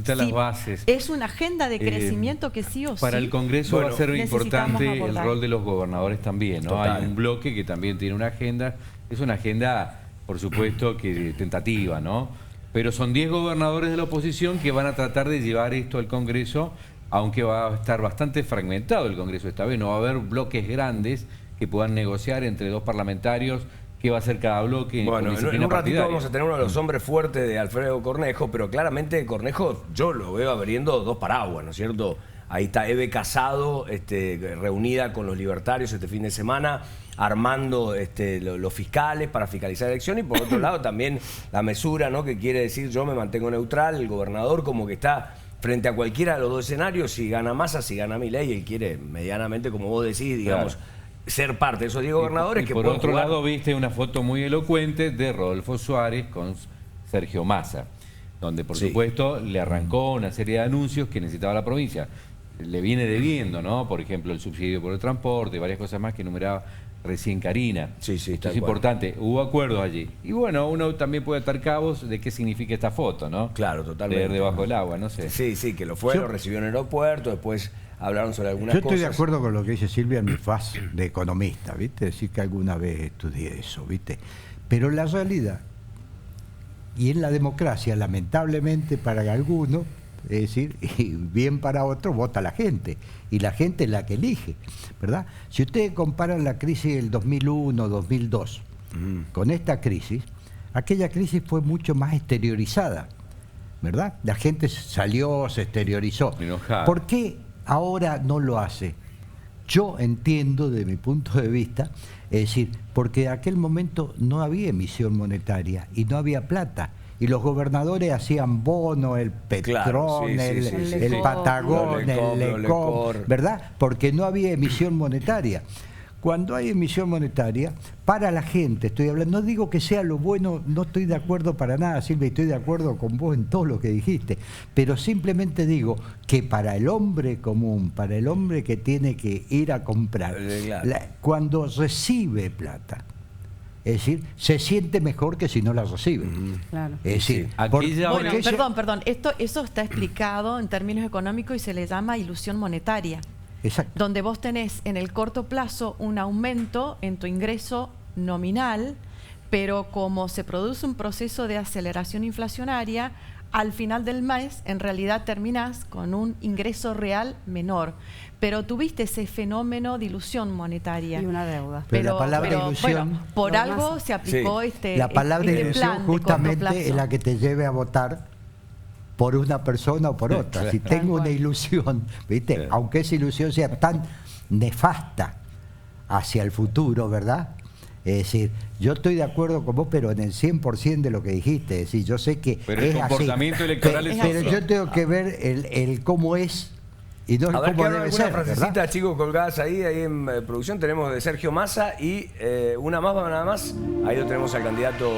las bases. Es una agenda de crecimiento que sí o sí. Para el Congreso va a ser importante el rol de los gobernadores también, ¿no? Hay un bloque que también tiene una agenda. Es una agenda, por supuesto, que tentativa, ¿no? Pero son 10 gobernadores de la oposición que van a tratar de llevar esto al Congreso, aunque va a estar bastante fragmentado el Congreso esta vez. No va a haber bloques grandes que puedan negociar entre 2 parlamentarios. ¿Qué va a hacer cada bloque? Bueno, en un ratito vamos a tener uno de los hombres fuertes de Alfredo Cornejo, pero claramente Cornejo yo lo veo abriendo 2 paraguas, ¿no es cierto? Ahí está Eve Casado, reunida con los libertarios este fin de semana, armando los fiscales para fiscalizar la elección, y por otro lado también la mesura, ¿no? Que quiere decir yo me mantengo neutral, el gobernador como que está frente a cualquiera de los 2 escenarios, si gana Massa, si gana Milei, él quiere medianamente, como vos decís, digamos... Claro, ser parte de esos 10 gobernadores que por otro lado viste una foto muy elocuente de Rodolfo Suárez con Sergio Massa, donde por supuesto le arrancó una serie de anuncios que necesitaba la provincia. Le viene debiendo, ¿no? Por ejemplo, el subsidio por el transporte, varias cosas más que enumeraba recién Karina. Esto es importante. Hubo acuerdos allí. Y bueno, uno también puede atar cabos de qué significa esta foto, ¿no? Claro, totalmente. Leer debajo del agua, no sé. Sí, que lo recibió en el aeropuerto, después... hablaron sobre algunas cosas. Yo estoy de acuerdo con lo que dice Silvia en mi faz de economista, ¿viste? Decir que alguna vez estudié eso, ¿viste? Pero la realidad, y en la democracia, lamentablemente para algunos, es decir, y bien para otros, vota la gente. Y la gente es la que elige, ¿verdad? Si ustedes comparan la crisis del 2001, 2002, con esta crisis, aquella crisis fue mucho más exteriorizada, ¿verdad? La gente salió, se exteriorizó. Enojada. ¿Por qué ahora no lo hace? Yo entiendo, de mi punto de vista, es decir, porque en aquel momento no había emisión monetaria y no había plata. Y los gobernadores hacían bono, el Petrón, el Patagón, el Lecom, ¿verdad? Porque no había emisión monetaria. Cuando hay emisión monetaria, para la gente, estoy hablando, no digo que sea lo bueno, no estoy de acuerdo para nada, Silvia, estoy de acuerdo con vos en todo lo que dijiste, pero simplemente digo que para el hombre común, para el hombre que tiene que ir a comprar, cuando recibe plata, es decir, se siente mejor que si no la recibe. Claro. Es decir, perdón, eso está explicado en términos económicos y se le llama ilusión monetaria. Exacto. Donde vos tenés en el corto plazo un aumento en tu ingreso nominal, pero como se produce un proceso de aceleración inflacionaria, al final del mes en realidad terminás con un ingreso real menor. Pero tuviste ese fenómeno de ilusión monetaria. Y una deuda. Pero la palabra ilusión... Bueno, por algo Massa. se aplicó la palabra ilusión plan justamente es la que te lleve a votar por una persona o por otra. Si tengo una ilusión, ¿viste? Aunque esa ilusión sea tan nefasta hacia el futuro, ¿verdad? Es decir, yo estoy de acuerdo con vos, pero en el 100% de lo que dijiste. Es decir, yo sé que pero es el comportamiento así, electoral es pero otro. yo tengo que ver el cómo es y no el A ver, cómo debe ser, frasecitas, ¿verdad? chicos, colgadas ahí en producción. Tenemos de Sergio Massa y una más, nada más. Ahí lo tenemos al candidato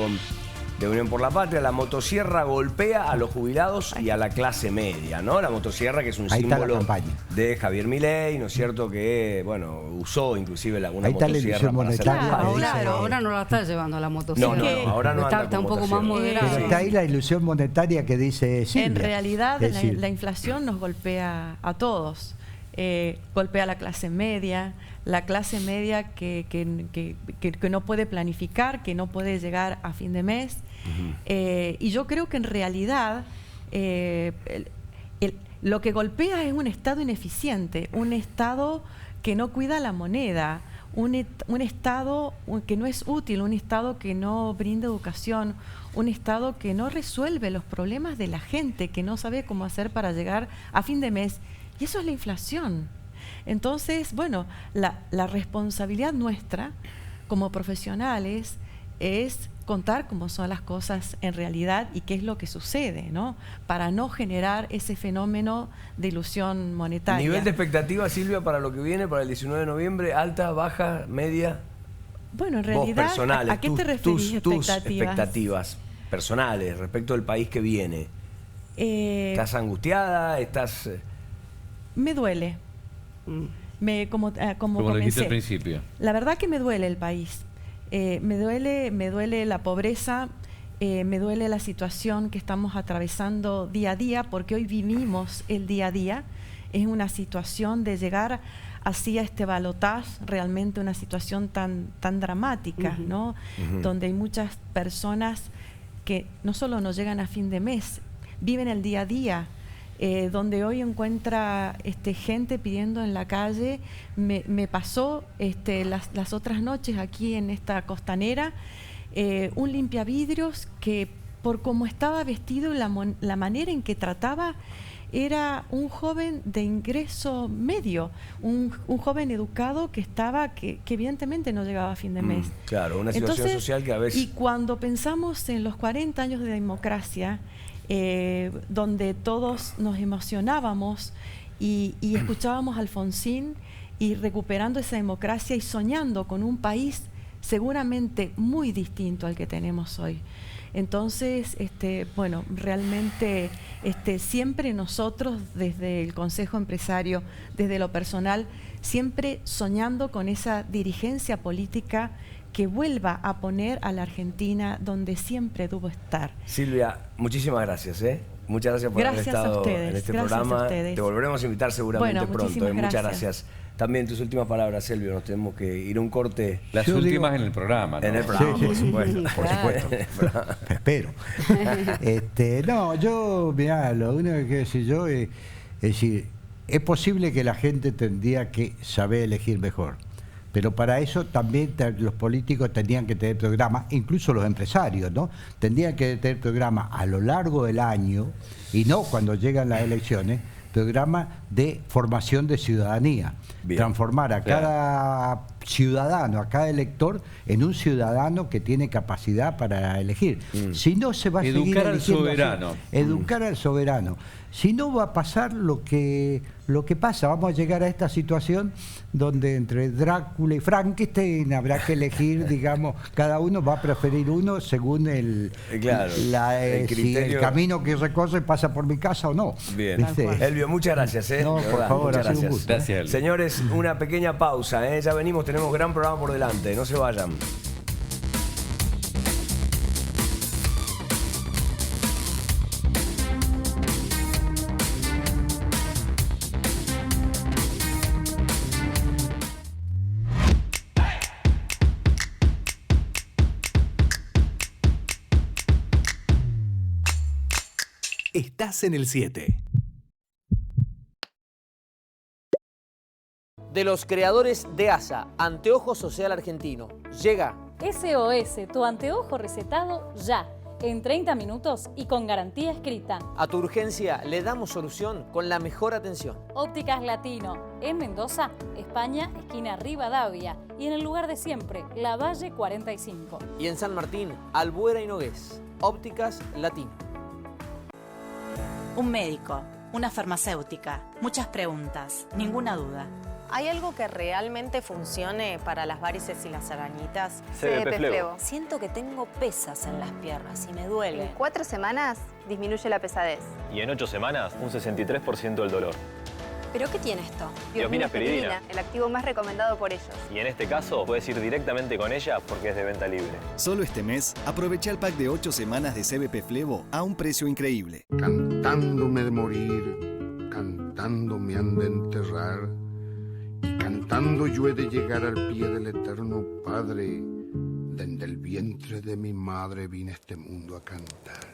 de Unión por la Patria. La motosierra golpea a los jubilados y a la clase media, ¿no? La motosierra, que es un Ahí está la símbolo campaña de Javier Milei, ¿no es cierto? Que, bueno, usó inclusive una Ahí está la motosierra ilusión para hacer monetaria. campaña. Ahora no la está llevando la motosierra. No, ahora no anda está con un poco más motosierra. moderada. Pero está ahí la ilusión monetaria que dice Silvia. En realidad, Es decir, la inflación nos golpea a todos. Golpea a la clase media que no puede planificar, que no puede llegar a fin de mes. Y yo creo que en realidad lo que golpea es un Estado ineficiente, un Estado que no cuida la moneda, un Estado que no es útil, un Estado que no brinda educación, un Estado que no resuelve los problemas de la gente, que no sabe cómo hacer para llegar a fin de mes. Y eso es la inflación. Entonces, bueno, la responsabilidad nuestra como profesionales es contar cómo son las cosas en realidad y qué es lo que sucede, ¿no? Para no generar ese fenómeno de ilusión monetaria. ¿Nivel de expectativa, Silvia, para lo que viene, para el 19 de noviembre? ¿Alta, baja, media? Bueno, en Vos, realidad, personales, ¿a qué te referís tus expectativas personales respecto al país que viene? ¿Estás angustiada? ¿Estás...? Me duele. Como lo dijiste comencé. al principio. La verdad que me duele el país. Me duele la pobreza, me duele la situación que estamos atravesando día a día, porque hoy vivimos el día a día. Es una situación de llegar hacia este balotaje, realmente una situación tan dramática, ¿no? Donde hay muchas personas que no solo no llegan a fin de mes, viven el día a día. Donde hoy encuentra gente pidiendo en la calle. Me pasó las otras noches aquí en esta costanera, un limpiavidrios que por cómo estaba vestido, la manera en que trataba, era un joven de ingreso medio, un joven educado que evidentemente no llegaba a fin de mes. Claro, una situación social que a veces... Y cuando pensamos en los 40 años de democracia, donde todos nos emocionábamos y escuchábamos a Alfonsín y recuperando esa democracia y soñando con un país seguramente muy distinto al que tenemos hoy. Entonces, bueno, realmente siempre nosotros desde el Consejo Empresario, desde lo personal, siempre soñando con esa dirigencia política que vuelva a poner a la Argentina donde siempre tuvo estar. Silvia, muchísimas gracias, ¿eh? Muchas gracias por haber estado en este programa. Te volveremos a invitar seguramente pronto. Muchas gracias. También tus últimas palabras, Silvia, nos tenemos que ir a un corte. Las últimas en el programa, ¿no? En el programa, por supuesto. Por supuesto. Espero. No, yo, mirá, lo único que quiero decir yo es decir, es posible que la gente tendría que saber elegir mejor. Pero para eso también los políticos tendrían que tener programas, incluso los empresarios, ¿no? Tendrían que tener programas a lo largo del año y no cuando llegan las elecciones, programas de formación de ciudadanía. Bien. Transformar a cada ciudadano, a cada elector, en un ciudadano que tiene capacidad para elegir. Si no, se va a seguir eligiendo al soberano. Así. Educar al soberano. Si no, va a pasar lo que pasa. Vamos a llegar a esta situación donde entre Drácula y Frankenstein habrá que elegir, digamos, cada uno va a preferir uno según el criterio. Si el camino que recorre pasa por mi casa o no. Bien. Elvio, muchas gracias. No, por favor, muchas gracias. Un gusto. Gracias, Elvio. Señores, una pequeña pausa. Ya venimos, tenemos gran programa por delante. No se vayan. Estás en el 7. De los creadores de ASA, Anteojo Social Argentino, llega SOS, tu anteojo recetado ya. en 30 minutos y con garantía escrita. A tu urgencia le damos solución con la mejor atención. Ópticas Latino, en Mendoza, España, esquina Rivadavia. Y en el lugar de siempre, La Valle 45. Y en San Martín, Albuera y Nogués. Ópticas Latino. Un médico, una farmacéutica, muchas preguntas, ninguna duda. ¿Hay algo que realmente funcione para las varices y las arañitas? CBP Flevo. Siento que tengo pesas en las piernas y me duele. En 4 semanas disminuye la pesadez. Y en 8 semanas, un 63% del dolor. ¿Pero qué tiene esto? Diosmina Aspiridina, el activo más recomendado por ellos. Y en este caso, puedes ir directamente con ella porque es de venta libre. Solo este mes, aprovecha el pack de 8 semanas de CBP Flevo a un precio increíble. Cantándome de morir, cantando me han de enterrar, y cantando yo he de llegar al pie del eterno Padre. Desde el vientre de mi madre vine a este mundo a cantar.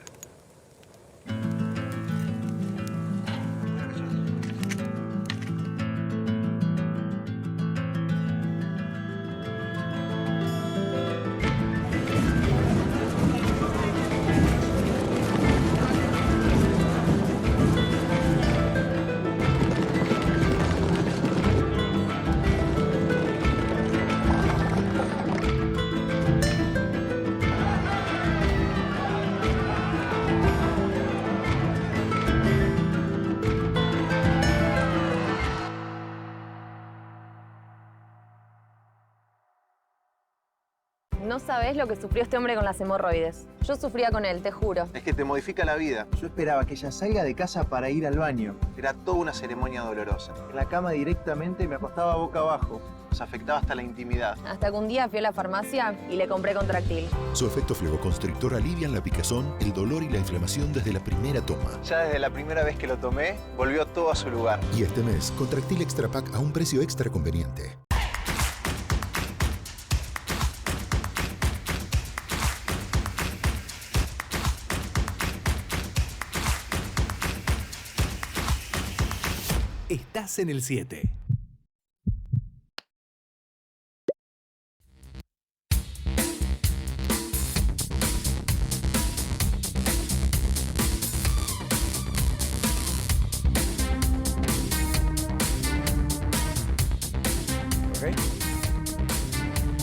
No sabés lo que sufrió este hombre con las hemorroides. Yo sufría con él, te juro. Es que te modifica la vida. Yo esperaba que ella salga de casa para ir al baño. Era toda una ceremonia dolorosa. En la cama directamente me acostaba boca abajo. Nos afectaba hasta la intimidad. Hasta que un día fui a la farmacia y le compré Contractil. Su efecto flevoconstrictor alivian la picazón, el dolor y la inflamación desde la primera toma. Ya desde la primera vez que lo tomé, volvió todo a su lugar. Y este mes, Contractil Extra Pack a un precio extra conveniente. Estás en el 7.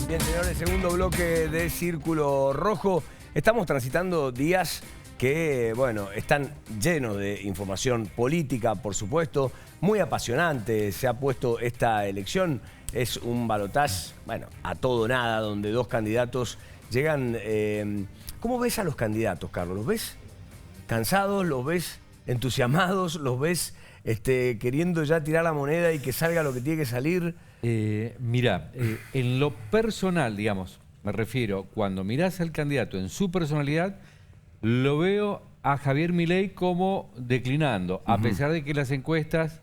Bien, señores, segundo bloque de Círculo Rojo. Estamos transitando días que, bueno, están llenos de información política, por supuesto, muy apasionante. Se ha puesto esta elección, es un balotaje, bueno, a todo o nada, donde dos candidatos llegan. ¿Cómo ves a los candidatos, Carlos? ¿Los ves cansados? ¿Los ves entusiasmados? ¿Los ves queriendo ya tirar la moneda y que salga lo que tiene que salir? Mira, en lo personal, digamos, me refiero, cuando mirás al candidato en su personalidad, lo veo a Javier Milei como declinando, a pesar de que las encuestas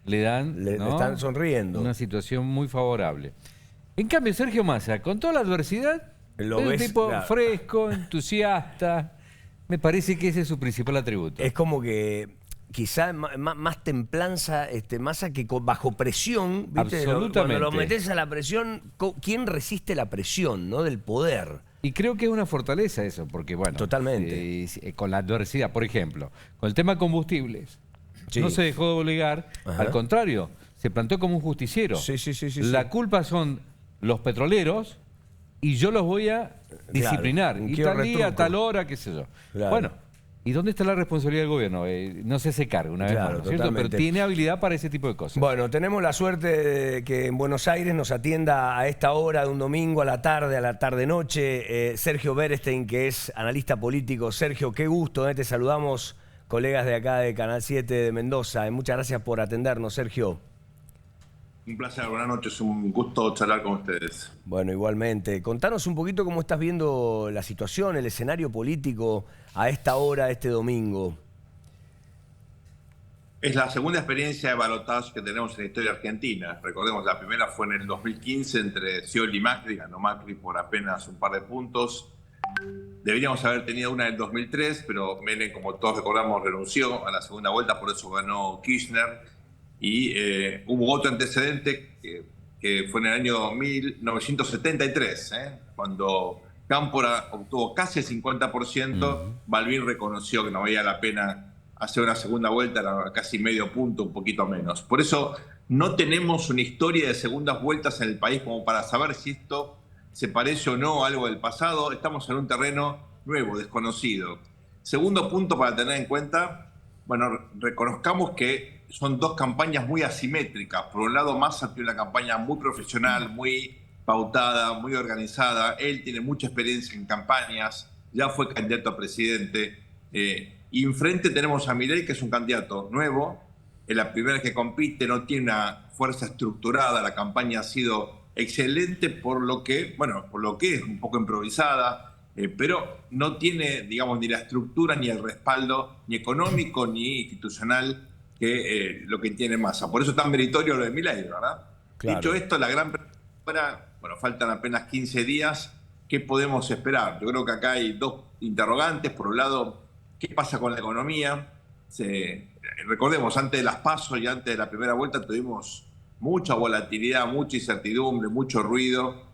le dan, le están sonriendo, una situación muy favorable. En cambio, Sergio Massa, con toda la adversidad, es un tipo fresco, entusiasta. Me parece que ese es su principal atributo. Es como que quizá más templanza Massa que bajo presión, ¿viste? Absolutamente. Cuando lo metes a la presión, ¿quién resiste la presión, no, del poder? Y creo que es una fortaleza eso, porque bueno, totalmente. Con la adversidad, por ejemplo, con el tema combustibles, no se dejó doblegar, al contrario, se plantó como un justiciero. La culpa son los petroleros y yo los voy a disciplinar. Y tal día, tal hora, qué sé yo. Bueno, ¿y dónde está la responsabilidad del gobierno? No se hace cargo, una vez más, ¿no es cierto? Pero tiene habilidad para ese tipo de cosas. Bueno, tenemos la suerte de que en Buenos Aires nos atienda a esta hora de un domingo a la tarde-noche, Sergio Berestein, que es analista político. Sergio, qué gusto, te saludamos, colegas de acá de Canal 7 de Mendoza. Muchas gracias por atendernos, Sergio. Un placer, buenas noches, un gusto charlar con ustedes. Bueno, igualmente. Contanos un poquito cómo estás viendo la situación, el escenario político a esta hora, este domingo. Es la segunda experiencia de balotaje que tenemos en la historia argentina. Recordemos, la primera fue en el 2015 entre Scioli y Macri, ganó Macri por apenas un par de puntos. Deberíamos haber tenido una en el 2003, pero Menem, como todos recordamos, renunció a la segunda vuelta, por eso ganó Kirchner. Y hubo otro antecedente que fue en el año 1973, cuando Cámpora obtuvo casi el 50%, Balbín reconoció que no valía la pena hacer una segunda vuelta, era casi medio punto, un poquito menos. Por eso no tenemos una historia de segundas vueltas en el país como para saber si esto se parece o no a algo del pasado. Estamos en un terreno nuevo, desconocido. Segundo punto para tener en cuenta, bueno, reconozcamos que son dos campañas muy asimétricas. Por un lado, Massa tiene una campaña muy profesional, muy pautada, muy organizada. Él tiene mucha experiencia en campañas, ya fue candidato a presidente. Y enfrente tenemos a Milei, que es un candidato nuevo, es la primera vez que compite, no tiene una fuerza estructurada, la campaña ha sido excelente por lo que es un poco improvisada, pero no tiene, digamos, ni la estructura ni el respaldo, ni económico ni institucional que lo que tiene Massa. Por eso es tan meritorio lo de Milei, ¿verdad? Claro. Dicho esto, la gran pregunta, bueno, faltan apenas 15 días, ¿qué podemos esperar? Yo creo que acá hay dos interrogantes. Por un lado, ¿qué pasa con la economía? Recordemos, antes de las PASO y antes de la primera vuelta tuvimos mucha volatilidad, mucha incertidumbre, mucho ruido.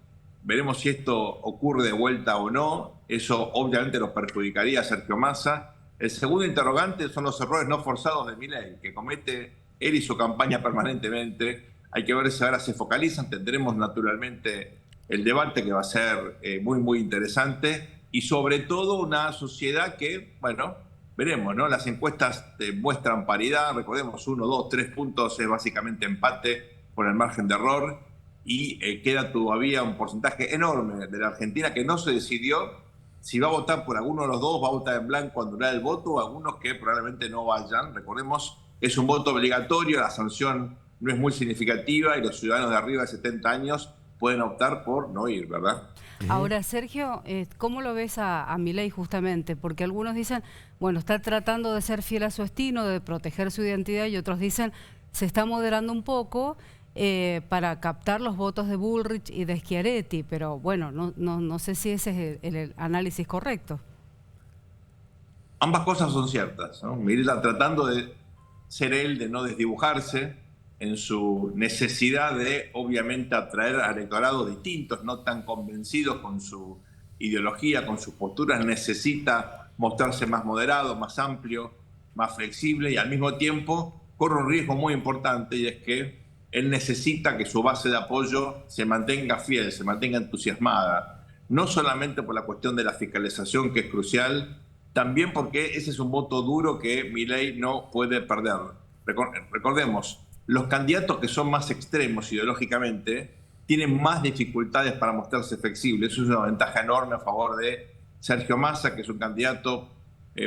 Veremos si esto ocurre de vuelta o no. Eso obviamente nos perjudicaría a Sergio Massa. El segundo interrogante son los errores no forzados de Milei, que comete él y su campaña permanentemente. Hay que ver si ahora se focalizan. Tendremos naturalmente el debate, que va a ser muy, muy interesante. Y sobre todo una sociedad que, bueno, veremos, ¿no? Las encuestas muestran paridad. Recordemos, 1, 2, 3 puntos es básicamente empate por el margen de error. Y queda todavía un porcentaje enorme de la Argentina que no se decidió si va a votar por alguno de los dos, va a votar en blanco, anular el voto, o algunos que probablemente no vayan. Recordemos, es un voto obligatorio, la sanción no es muy significativa y los ciudadanos de arriba de 70 años pueden optar por no ir, ¿verdad? Ahora, Sergio, ¿cómo lo ves a Milei justamente? Porque algunos dicen, bueno, está tratando de ser fiel a su estilo, de proteger su identidad, y otros dicen, se está moderando un poco para captar los votos de Bullrich y de Schiaretti, pero bueno, no sé si ese es el análisis correcto. Ambas cosas son ciertas, ¿no? Milei está tratando de ser él, de no desdibujarse en su necesidad de, obviamente, atraer a electorados distintos, no tan convencidos con su ideología, con sus posturas. Necesita mostrarse más moderado, más amplio, más flexible, y al mismo tiempo corre un riesgo muy importante, y es que él necesita que su base de apoyo se mantenga fiel, se mantenga entusiasmada, no solamente por la cuestión de la fiscalización, que es crucial, también porque ese es un voto duro que Milei no puede perder. Recordemos, los candidatos que son más extremos ideológicamente tienen más dificultades para mostrarse flexibles. Eso es una ventaja enorme a favor de Sergio Massa, que es un candidato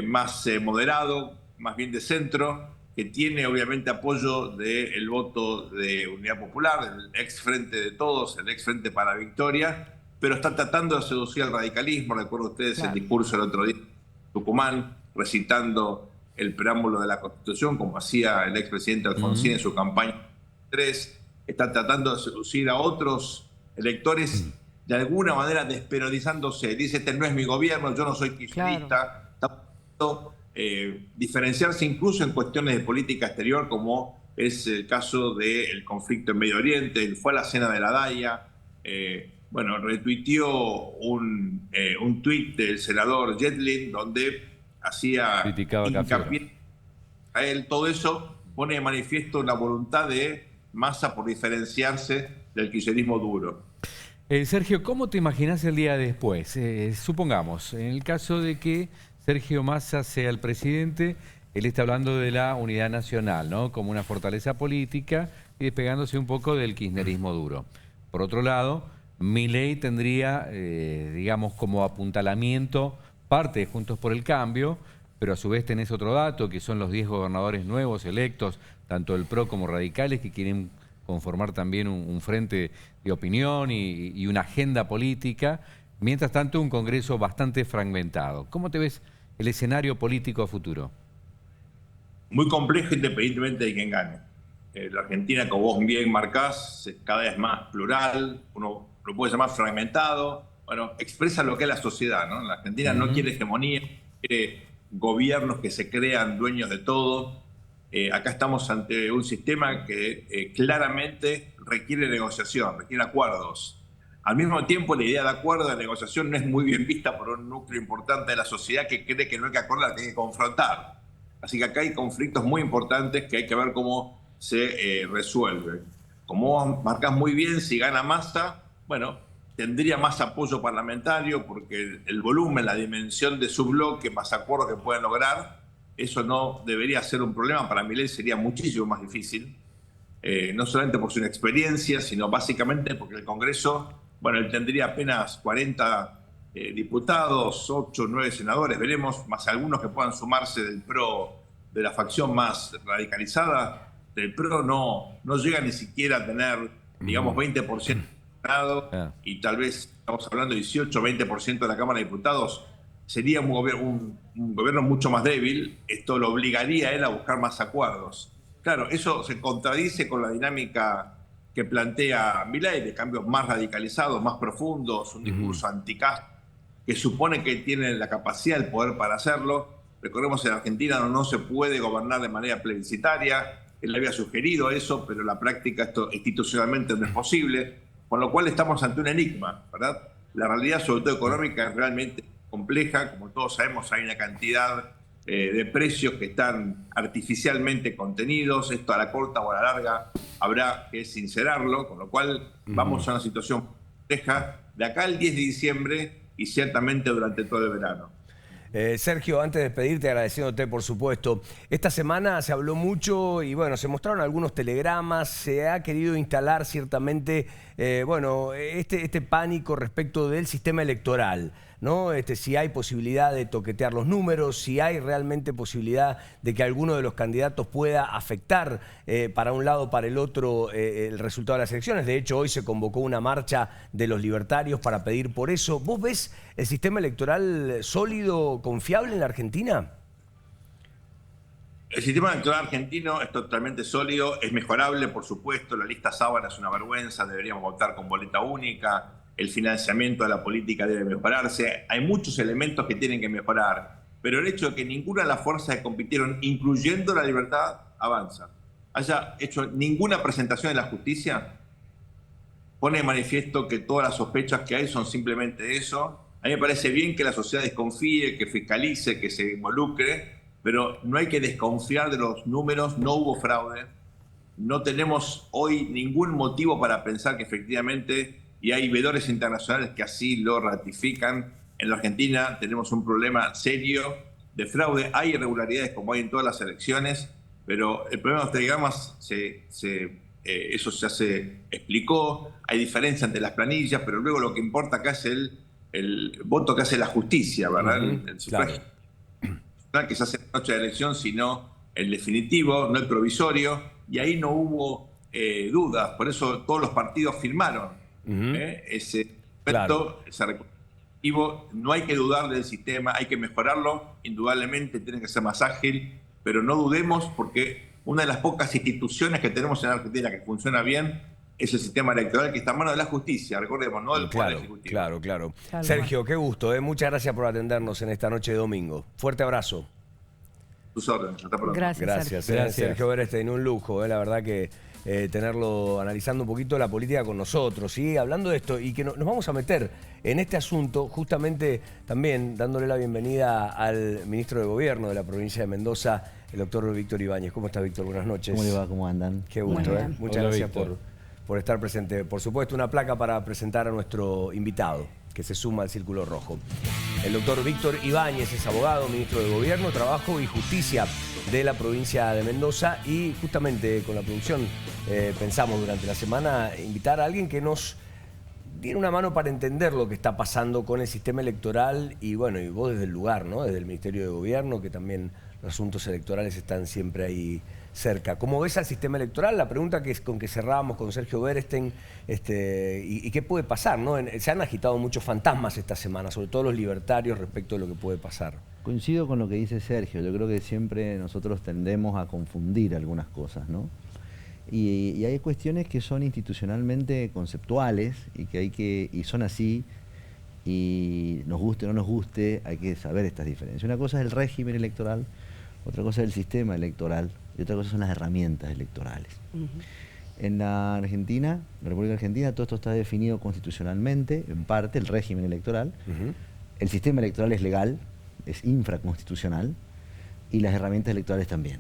más moderado, más bien de centro, que tiene obviamente apoyo del voto de Unidad Popular, del ex Frente de Todos, el ex Frente para la Victoria, pero está tratando de seducir al radicalismo. Recuerdo ustedes el discurso el otro día en Tucumán, recitando el preámbulo de la Constitución, como hacía el expresidente Alfonsín en su campaña 3. Está tratando de seducir a otros electores, de alguna manera despenalizándose. Dice, este no es mi gobierno, yo no soy kirchnerista. Está tratando diferenciarse incluso en cuestiones de política exterior, como es el caso del conflicto en Medio Oriente. Él fue a la cena de la Daya, retuiteó un tuit del senador Yedlin donde hacía hincapié a él. Todo eso pone de manifiesto la voluntad de Massa por diferenciarse del kirchnerismo duro. Sergio, ¿cómo te imaginas el día después? Supongamos, en el caso de que Sergio Massa sea el presidente, él está hablando de la unidad nacional, ¿no?, como una fortaleza política y despegándose un poco del kirchnerismo duro. Por otro lado, Milei tendría, digamos, como apuntalamiento parte de Juntos por el Cambio, pero a su vez tenés otro dato, que son los 10 gobernadores nuevos electos, tanto del PRO como radicales, que quieren conformar también un frente de opinión y una agenda política. Mientras tanto, un Congreso bastante fragmentado. ¿Cómo te ves el escenario político a futuro? Muy complejo, independientemente de quién gane. La Argentina, como vos bien marcás, es cada vez más plural, uno lo puede llamar fragmentado. Bueno, expresa lo que es la sociedad, ¿no? La Argentina no quiere hegemonía, quiere gobiernos que se crean dueños de todo. Acá estamos ante un sistema que claramente requiere negociación, requiere acuerdos. Al mismo tiempo, la idea de acuerdo, de negociación, no es muy bien vista por un núcleo importante de la sociedad que cree que no hay que acordar, que hay que confrontar. Así que acá hay conflictos muy importantes que hay que ver cómo se resuelven. Como vos marcás muy bien, si gana Massa, bueno, tendría más apoyo parlamentario porque el volumen, la dimensión de su bloque, más acuerdos que pueden lograr, eso no debería ser un problema. Para Milei sería muchísimo más difícil, no solamente por su inexperiencia, sino básicamente porque el Congreso, bueno, él tendría apenas 40 diputados, 8 o 9 senadores, veremos, más algunos que puedan sumarse del PRO, de la facción más radicalizada. Del PRO no llega ni siquiera a tener, digamos, 20% y tal vez, estamos hablando de 18 o 20% de la Cámara de Diputados, sería un gobierno mucho más débil. Esto lo obligaría a él a buscar más acuerdos. Claro, eso se contradice con la dinámica que plantea Milei, de cambios más radicalizados, más profundos, un discurso anticasta, que supone que tiene la capacidad, el poder para hacerlo. Recordemos, en Argentina no se puede gobernar de manera plebiscitaria. Él había sugerido eso, pero en la práctica esto institucionalmente no es posible, con lo cual estamos ante un enigma, ¿verdad? La realidad, sobre todo económica, es realmente compleja. Como todos sabemos, hay una cantidad de precios que están artificialmente contenidos. Esto a la corta o a la larga habrá que sincerarlo, con lo cual vamos a una situación compleja de acá al 10 de diciembre y ciertamente durante todo el verano. Sergio, antes de despedirte, agradeciéndote por supuesto, esta semana se habló mucho y bueno, se mostraron algunos telegramas, se ha querido instalar ciertamente, bueno, este pánico respecto del sistema electoral, ¿no? Si hay posibilidad de toquetear los números, si hay realmente posibilidad de que alguno de los candidatos pueda afectar para un lado o para el otro el resultado de las elecciones. De hecho, hoy se convocó una marcha de los libertarios para pedir por eso. ¿Vos ves el sistema electoral sólido, confiable en la Argentina? El sistema electoral argentino es totalmente sólido, es mejorable, por supuesto. La lista sábana es una vergüenza, deberíamos votar con boleta única. El financiamiento de la política debe mejorarse. Hay muchos elementos que tienen que mejorar, pero el hecho de que ninguna de las fuerzas que compitieron, incluyendo La Libertad Avanza, haya hecho ninguna presentación en la justicia, pone de manifiesto que todas las sospechas que hay son simplemente eso. A mí me parece bien que la sociedad desconfíe, que fiscalice, que se involucre, pero no hay que desconfiar de los números. No hubo fraude. No tenemos hoy ningún motivo para pensar que efectivamente, y hay veedores internacionales que así lo ratifican, en la Argentina tenemos un problema serio de fraude. Hay irregularidades como hay en todas las elecciones, pero el problema de los telegramas, eso ya se explicó. Hay diferencia entre las planillas, pero luego lo que importa acá es el voto que hace la justicia, ¿verdad? El sufragio que se hace en la noche de elección, sino el definitivo, no el provisorio, y ahí no hubo dudas. Por eso todos los partidos firmaron ese aspecto, ese recurso. No hay que dudar del sistema, hay que mejorarlo, indudablemente tiene que ser más ágil, pero no dudemos, porque una de las pocas instituciones que tenemos en Argentina que funciona bien es el sistema electoral, que está en manos de la justicia, recordemos, no del Poder Ejecutivo. Claro. Sergio, qué gusto, muchas gracias por atendernos en esta noche de domingo. Fuerte abrazo. Tus órdenes, hasta pronto. Gracias. Sergio Berestein, un lujo, la verdad que tenerlo analizando un poquito la política con nosotros, ¿sí? Hablando de esto, y que nos vamos a meter en este asunto, justamente también dándole la bienvenida al ministro de Gobierno de la provincia de Mendoza, el doctor Víctor Ibáñez. ¿Cómo está, Víctor? Buenas noches. ¿Cómo le va? ¿Cómo andan? Qué gusto, Muchas gracias por estar presente. Por supuesto, una placa para presentar a nuestro invitado, que se suma al Círculo Rojo. El doctor Víctor Ibáñez es abogado, ministro de Gobierno, Trabajo y Justicia de la provincia de Mendoza, y justamente con la producción pensamos durante la semana invitar a alguien que nos diera una mano para entender lo que está pasando con el sistema electoral y bueno, y vos desde el lugar, ¿no? Desde el Ministerio de Gobierno, que también los asuntos electorales están siempre ahí cerca. ¿Cómo ves al sistema electoral? La pregunta con que cerrábamos con Sergio Berestein, y qué puede pasar, ¿no? Se han agitado muchos fantasmas esta semana, sobre todo los libertarios, respecto de lo que puede pasar. Coincido con lo que dice Sergio. Yo creo que siempre nosotros tendemos a confundir algunas cosas, ¿no? Y hay cuestiones que son institucionalmente conceptuales y son así, y nos guste o no nos guste, hay que saber estas diferencias. Una cosa es el régimen electoral, otra cosa es el sistema electoral y otra cosa son las herramientas electorales. En la Argentina, la República Argentina, todo esto está definido constitucionalmente, en parte, el régimen electoral. El sistema electoral es legal, es infraconstitucional, y las herramientas electorales también.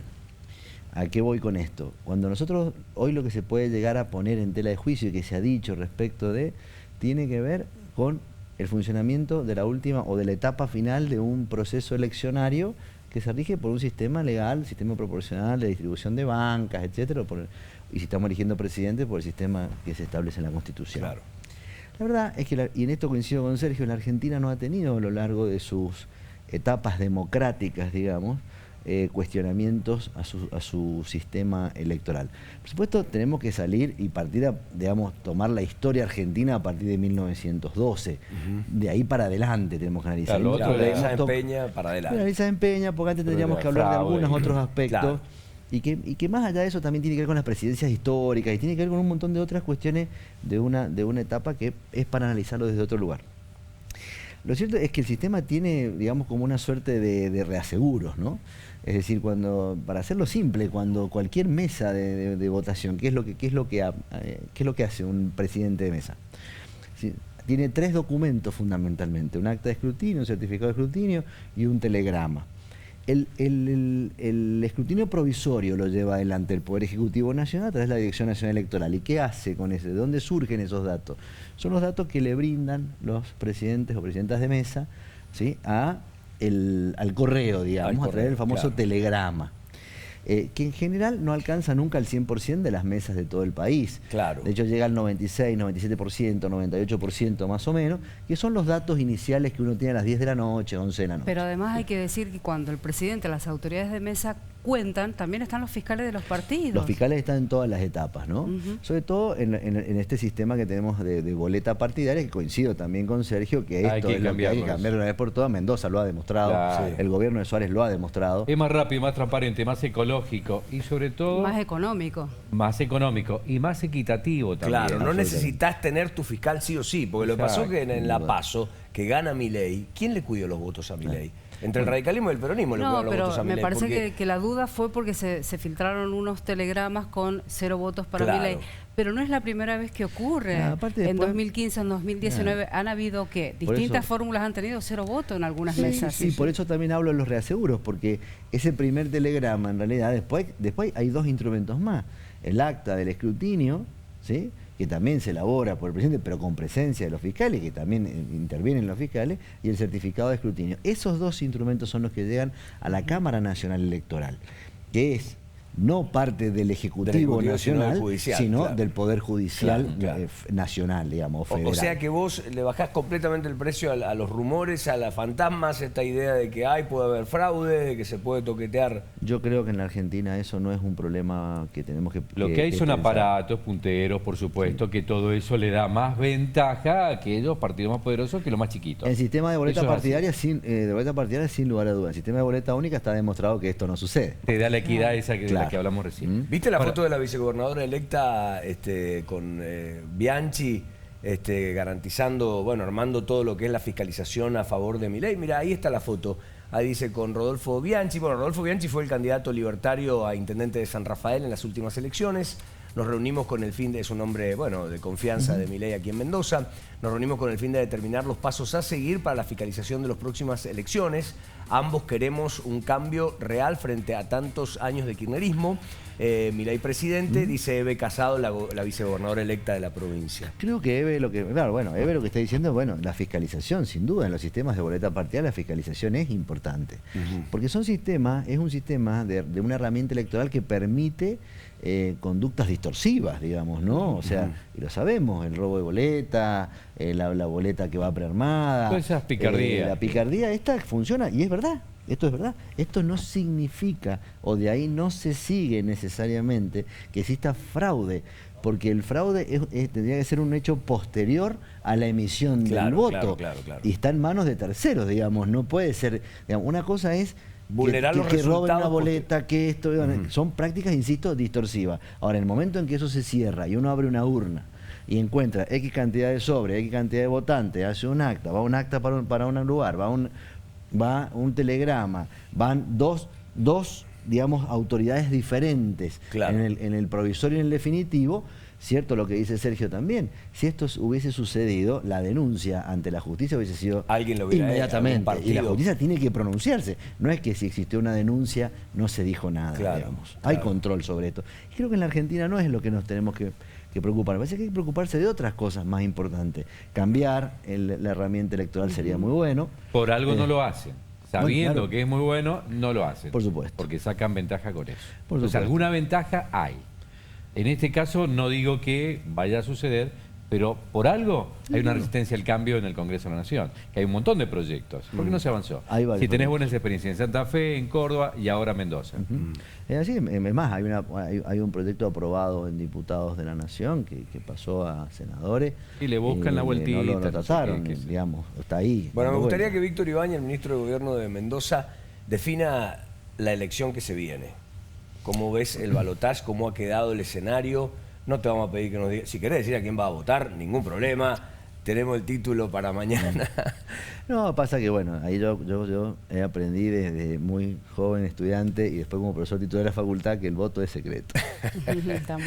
¿A qué voy con esto? Cuando nosotros, hoy lo que se puede llegar a poner en tela de juicio y que se ha dicho respecto de, tiene que ver con el funcionamiento de la última o de la etapa final de un proceso eleccionario que se rige por un sistema legal, sistema proporcional de distribución de bancas, etcétera, y si estamos eligiendo presidente, por el sistema que se establece en la Constitución. Claro. La verdad es que, y en esto coincido con Sergio, la Argentina no ha tenido a lo largo de sus etapas democráticas, digamos, cuestionamientos a su sistema electoral. Por supuesto, tenemos que salir y partir a, digamos, tomar la historia argentina a partir de 1912. De ahí para adelante tenemos que analizar. Claro, lo otro de esa empeña para adelante. Esa empeña, porque antes tendríamos que hablar de algunos otros aspectos. Claro. Y que más allá de eso también tiene que ver con las presidencias históricas y tiene que ver con un montón de otras cuestiones de una etapa que es para analizarlo desde otro lugar. Lo cierto es que el sistema tiene, digamos, como una suerte de reaseguros, ¿no? Es decir, para hacerlo simple, cuando cualquier mesa de votación, ¿qué es lo que hace un presidente de mesa? Tiene 3 documentos fundamentalmente: un acta de escrutinio, un certificado de escrutinio y un telegrama. El escrutinio provisorio lo lleva adelante el Poder Ejecutivo Nacional a través de la Dirección Nacional Electoral. ¿Y qué hace con ese? ¿De dónde surgen esos datos? Son los datos que le brindan los presidentes o presidentas de mesa, ¿sí?, al correo, digamos, a través del famoso telegrama. Que en general no alcanza nunca el 100% de las mesas de todo el país. Claro. De hecho llega al 96, 97%, 98% más o menos, que son los datos iniciales que uno tiene a las 10 de la noche, 11 de la noche. Pero además hay que decir que cuando el presidente, las autoridades de mesa cuentan, también están los fiscales de los partidos. Los fiscales están en todas las etapas, ¿no? Sobre todo en este sistema que tenemos de boleta partidaria, que coincido también con Sergio, que esto es lo que hay que cambiar una vez por todas. Mendoza lo ha demostrado, claro. El gobierno de Suárez lo ha demostrado. Es más rápido, más transparente, más ecológico y sobre todo... Más económico. Más económico y más equitativo también. Claro, no necesitas tener tu fiscal sí o sí, porque lo que pasó que en la PASO, que gana Milei, ¿quién le cuidó los votos a Milei? Entre el radicalismo y el peronismo le cuidaron los votos a Milei. Me parece que la duda fue porque se filtraron unos telegramas con 0 votos para Milei. Pero no es la primera vez que ocurre. En 2015, en 2019, han habido que distintas fórmulas han tenido 0 votos en algunas mesas. Sí, por eso también hablo de los reaseguros, porque ese primer telegrama, en realidad, después hay 2 instrumentos más. El acta del escrutinio, ¿sí?, que también se elabora por el presidente, pero con presencia de los fiscales, que también intervienen los fiscales, y el certificado de escrutinio. Esos 2 instrumentos son los que llegan a la Cámara Nacional Electoral, que es no parte del Ejecutivo Nacional, sino del Poder Judicial nacional, digamos, federal. O sea que vos le bajás completamente el precio a los rumores, a las fantasmas, esta idea de que puede haber fraude, de que se puede toquetear. Yo creo que en la Argentina eso no es un problema que tenemos que Lo que hay son aparatos punteros, por supuesto, que todo eso le da más ventaja a aquellos partidos más poderosos que los más chiquitos. El sistema de boleta partidaria, sin lugar a dudas. El sistema de boleta única está demostrado que esto no sucede. Te da la equidad esa que que hablamos recién. ¿Viste la foto de la vicegobernadora electa con Bianchi garantizando, armando todo lo que es la fiscalización a favor de Milei? Mira, ahí está la foto. Ahí dice con Rodolfo Bianchi. Bueno, Rodolfo Bianchi fue el candidato libertario a intendente de San Rafael en las últimas elecciones. Nos reunimos con el fin de, es un hombre, de confianza de Milei aquí en Mendoza. Nos reunimos con el fin de determinar los pasos a seguir para la fiscalización de las próximas elecciones. Ambos queremos un cambio real frente a tantos años de kirchnerismo. Milei presidente, dice Eve Casado, la vicegobernadora electa de la provincia. Creo que Eve lo que está diciendo, la fiscalización, sin duda, en los sistemas de boleta partidaria, la fiscalización es importante. Porque es un sistema de una herramienta electoral que permite conductas distorsivas, digamos, ¿no? O sea, y lo sabemos, el robo de boleta, la boleta que va prearmada. Todas esas picardías. La picardía esta funciona y es verdad. Esto es verdad. Esto no significa, o de ahí no se sigue necesariamente, que exista fraude, porque el fraude tendría que ser un hecho posterior a la emisión del voto. Claro. Y está en manos de terceros, digamos. No puede ser. Digamos, una cosa es vulnerar los que roben una boleta, que esto... Son prácticas, insisto, distorsivas. Ahora, en el momento en que eso se cierra y uno abre una urna y encuentra X cantidad de sobres, X cantidad de votantes, hace un acta, va un acta para un lugar, va un telegrama, van dos digamos, autoridades diferentes en el provisorio y en el definitivo. Cierto lo que dice Sergio también, si esto hubiese sucedido, la denuncia ante la justicia hubiese sido inmediatamente, y la justicia tiene que pronunciarse, no es que si existió una denuncia no se dijo nada, digamos. Hay control sobre esto. Y creo que en la Argentina no es lo que nos tenemos que preocupar, me parece que hay que preocuparse de otras cosas más importantes. Cambiar la herramienta electoral sería muy bueno. Por algo no lo hacen. Sabiendo que es muy bueno, no lo hacen. Por supuesto. Porque sacan ventaja con eso. Por Entonces, alguna ventaja hay. En este caso no digo que vaya a suceder, pero por algo hay una resistencia al cambio en el Congreso de la Nación, que hay un montón de proyectos. ¿Por qué no se avanzó? Si tenés buenas experiencias en Santa Fe, en Córdoba y ahora Mendoza. Así, es más, hay un proyecto aprobado en Diputados de la Nación que pasó a senadores. Y le buscan la vueltita. No lo trataron, digamos, está ahí. Bueno, me gustaría que Víctor Ibáñez, el ministro de Gobierno de Mendoza, defina la elección que se viene. ¿Cómo ves el balotaje? ¿Cómo ha quedado el escenario? No te vamos a pedir que nos digas. Si querés decir a quién va a votar, ningún problema. Tenemos el título para mañana. No, pasa que bueno, ahí yo aprendí desde muy joven estudiante y después como profesor titular de la facultad que el voto es secreto.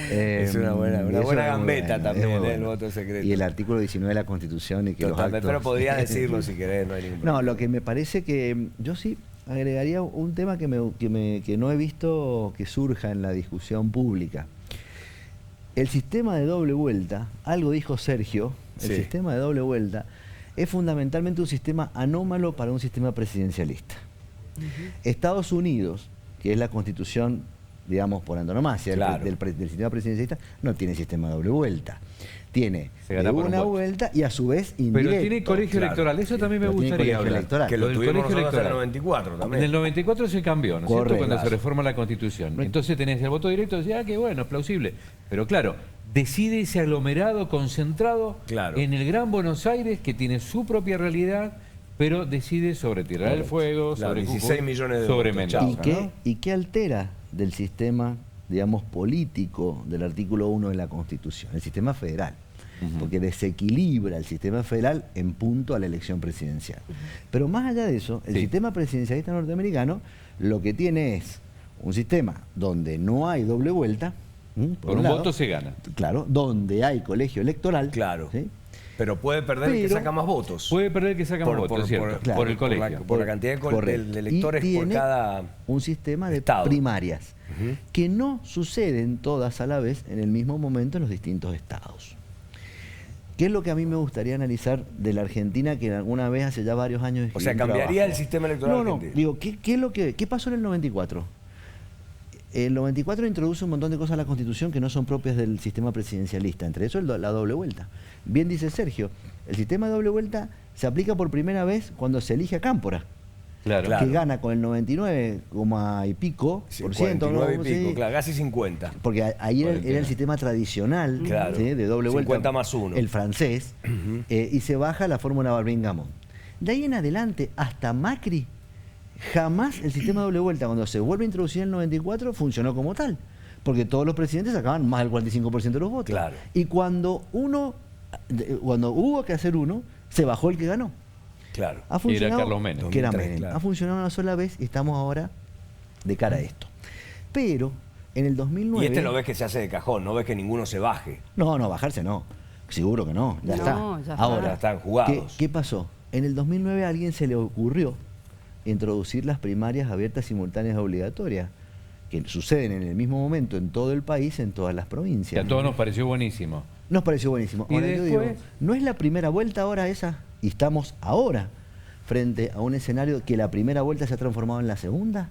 Es una buena gambeta también, el voto es secreto. Y el artículo 19 de la Constitución y que los actos... Pero podría decirlo si querés, no hay ningún problema. No, lo que me parece que yo sí agregaría un tema que no he visto que surja en la discusión pública. El sistema de doble vuelta, algo dijo Sergio, el sistema de doble vuelta es fundamentalmente un sistema anómalo para un sistema presidencialista. Estados Unidos, que es la constitución, digamos, por antonomasia del sistema presidencialista, no tiene sistema de doble vuelta. Tiene una vuelta y a su vez indirecto. Pero tiene colegio electoral, eso también me gustaría hablar. Que lo tuvimos nosotros hasta el 94 también. En el 94 se cambió, ¿no es cierto? Cuando se reforma la Constitución. Entonces tenés el voto directo, decía, qué bueno, es plausible. Pero claro, decide ese aglomerado concentrado en el Gran Buenos Aires, que tiene su propia realidad, pero decide sobre Tierra del Fuego, sobre 16 millones de sobre votos. Mendoza. ¿Y qué altera del sistema, digamos, político del artículo 1 de la Constitución? El sistema federal. Porque desequilibra el sistema federal en punto a la elección presidencial. Pero más allá de eso, el sistema presidencialista norteamericano lo que tiene es un sistema donde no hay doble vuelta. Por un voto se gana. Claro, donde hay colegio electoral. Claro. ¿Sí? Pero puede perder el que saca más votos. Puede perder el que saca más votos, ¿cierto? Por el colegio. Por la cantidad de electores por cada un sistema de primarias que no suceden todas a la vez en el mismo momento en los distintos estados. ¿Qué es lo que a mí me gustaría analizar de la Argentina que alguna vez hace ya varios años... O sea, ¿cambiaría el sistema electoral argentino? Digo, ¿qué pasó en el 94? El 94 introduce un montón de cosas a la Constitución que no son propias del sistema presidencialista, entre eso la doble vuelta. Bien dice Sergio, el sistema de doble vuelta se aplica por primera vez cuando se elige a Cámpora. Que gana con el 99, y pico por ciento. 49 y pico, casi 50. Porque ahí era el sistema tradicional de doble vuelta. 50 más 1. El francés. Y se baja la fórmula Barbín-Gamón. De ahí en adelante, hasta Macri, jamás el sistema de doble vuelta, cuando se vuelve a introducir en el 94, funcionó como tal. Porque todos los presidentes sacaban más del 45% de los votos. Y cuando hubo que hacer uno, se bajó el que ganó. Ha funcionado, era Carlos Menem. Que era Menem. Ha funcionado una sola vez y estamos ahora de cara a esto. Pero en el 2009... Y lo ves que se hace de cajón, no ves que ninguno se baje. No, bajarse no. Seguro que no. Ya está. Ahora están jugados. ¿Qué pasó? En el 2009 a alguien se le ocurrió introducir las primarias abiertas, simultáneas, obligatorias, que suceden en el mismo momento en todo el país, en todas las provincias. Que a todos nos pareció buenísimo. Nos pareció buenísimo. Ahora yo digo, ¿no es la primera vuelta ahora esa? Y estamos ahora frente a un escenario que la primera vuelta se ha transformado en la segunda.